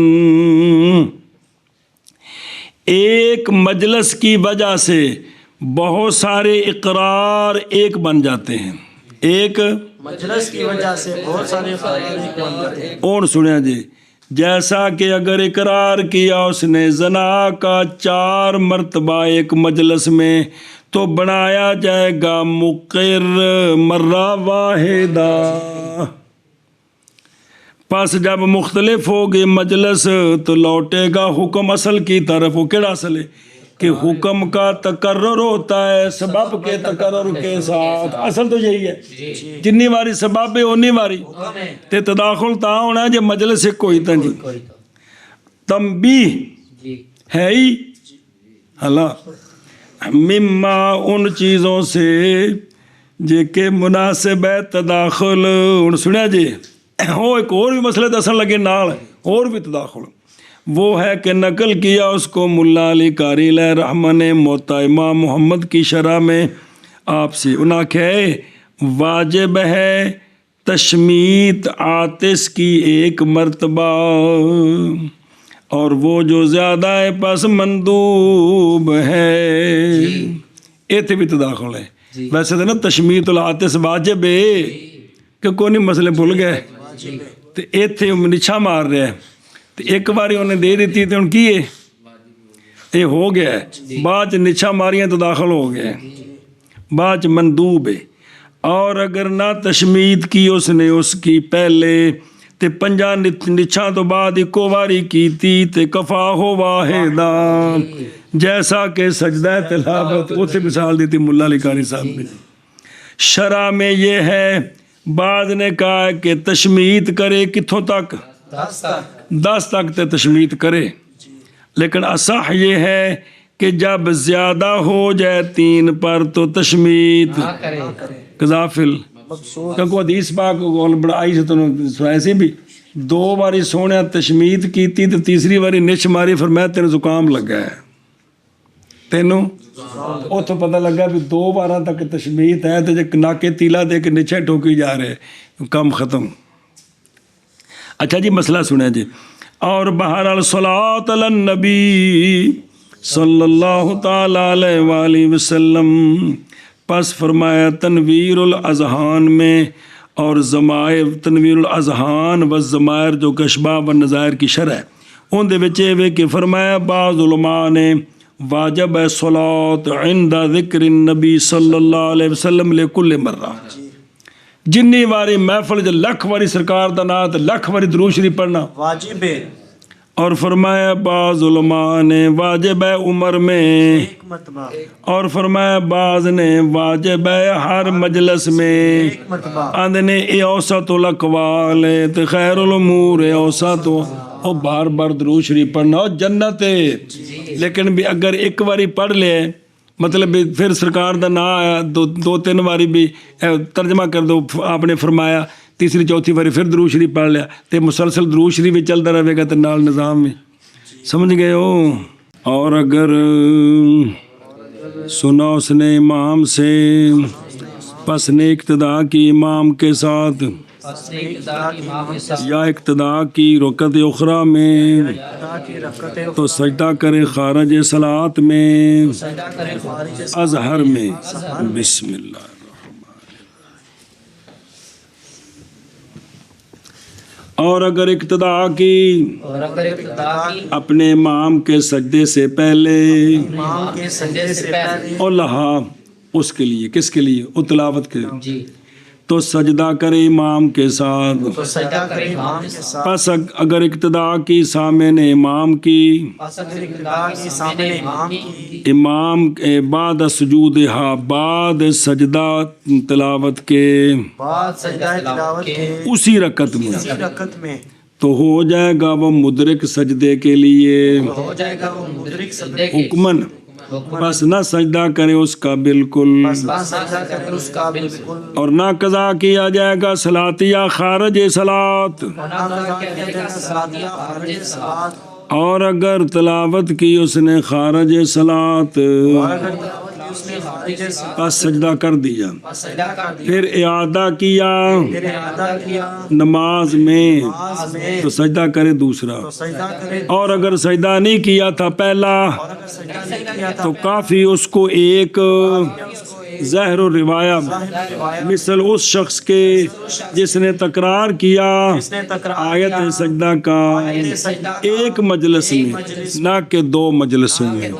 ایک مجلس کی وجہ سے بہت سارے اقرار ایک بن جاتے ہیں. ایک مجلس کی وجہ سے بہت سارے اقرار بن جاتے ہیں. اور سنیا جی جیسا کہ اگر اقرار کیا اس نے زنا کا 4 مرتبہ ایک مجلس میں تو بنایا جائے گا مقر مرہ واحدہ. پس جب مختلف ہوگی مجلس تو لوٹے گا حکم اصل کی طرف. وہ کیڑا اصل ہے کہ حکم کا تکرر ہوتا ہے سبب کے تکرر کے ساتھ. اصل تو یہی ہے جنی واری سبب ہے اونی واری تے تداخل تا ہونا جے مجلس کوئی تا جی. تنبیہ ہے ہی اللہ مما ان چیزوں سے جے کہ مناسب ہے تداخل. ہن سنیا جی وہ ایک اور بھی مسئلے دسن لگے نال اور بھی تداخل وہ ہے کہ نقل کیا اس کو ملا علی قاری علیہ رحمہ نے موطا امام محمد کی شرح میں آپ سے. انہاں کہ واجب ہے تشمیت عاطس کی ایک مرتبہ اور وہ جو زیادہ ہے پس مندوب ہے. ایتھے بھی تداخل ہے. ویسے تو نا تشمیت العاطس واجب ہے کہ کوئی نہیں مسئلے بھول گئے تو ایتھے نچھا مار رہا ہے تو ایک باری انہیں دے دیتی تو ان کی یہ ہو گیا ہے. بعد نچھا ماریاں تو داخل ہو گیا ہے بعد مندوب ہے. اور اگر نہ تشمید کی اس نے اس کی پہلے تے پنجا نچھا تو بعد ایکو واری کیتی تے کفا ہو واحدہ جیسا کہ سجدہ تلاوت. اسے مثال دیتی ملا علی قاری صاحب نے. شرع میں یہ ہے بعض نے کہا کہ تشمید کرے کتھوں تک 10 تک تے تشمید کرے لیکن اصح یہ ہے کہ جب زیادہ ہو جائے 3 پر تو تشمید قذافل کیونکہ حدیث پاک بڑا آئی سے تو سنائے سی بھی 2 باری سونے تشمید کیتی تو تیسری باری نچ ماری فرمایا تینوں زکام لگا ہے تینوں اتوں پتہ لگا بھی 2 بار تک تشمید ہے تو جب ناکے تیلا دے کے نیچے ٹھوکی جا رہے کام ختم. اچھا جی مسئلہ سنیں جی. اور بہرحال صلاۃ علی النبی صلی اللہ تعالیٰ علیہ وآلہ وسلم پس فرمایا تنویر الاذہان میں اور ضمائر تنویر الاذہان و ضمائر جو کشباب و نظائر کی شرح ان دے وچ یہ کہ فرمایا بعض علماء نے واجب ہے صلاۃ عند ذکر النبی صلی اللہ علیہ وسلم لکل مرہ. جنی واری محفل جو لکھ واری سرکار دا نام تے لکھ واری درود شریف پڑھنا واجب ہے. اور فرمایا بعض علماء نے واجب ہے عمر میں ایک مرتبہ اور فرمایا بعض نے واجب ہے ہر مجلس میں ایک مرتبہ آندے نے اے اوسط الاقوال ہے تے خیر الامور ہے اوسط او بار بار درود شریف پڑھنا اور جنت ہے. لیکن بھی اگر ایک واری پڑھ لے مطلب بھی پھر سرکار دا نام آیا 2-3 واری بھی ترجمہ کر دو آپ نے فرمایا تیسری چوتھی باری پھر درود شریف پڑھ لیا تو مسلسل درود شریف بھی چلتا رہے گا تو نال نظام میں سمجھ گئے ہو. اور اگر سنا اس نے امام سے پس نے اقتدا کی امام کے ساتھ یا اقتدا کی رکعت اخری میں تو سجدہ کرے خارج صلاۃ میں اظہر میں. بسم اللہ اور اگر اقتدا کی اپنے امام کے سجدے سے پہلے اور لہا اس کے لیے کس کے لیے وہ تلاوت کے تو سجدہ کرے امام کے ساتھ. پس اگر اقتدا کی سامنے امام کی امام کے بعد سجود بعد سجدہ تلاوت کے اسی رکعت میں تو ہو جائے گا وہ مدرک سجدے کے لیے حکمن بس نہ سجدہ کرے اس کا بالکل اور نہ قضا کیا جائے گا صلاتیہ خارج صلاۃ. اور اگر تلاوت کی اس نے خارج صلاۃ پس سجدہ کر دیا پھر اعادہ کیا نماز میں تو سجدہ کرے دوسرا. اور اگر سجدہ نہیں کیا تھا پہلا تو کافی اس کو ایک ظاہر و روایہ مثل اس شخص کے جس نے تکرار کیا آیت سجدہ کا ایک مجلس میں نہ کہ 2 مجلسوں میں.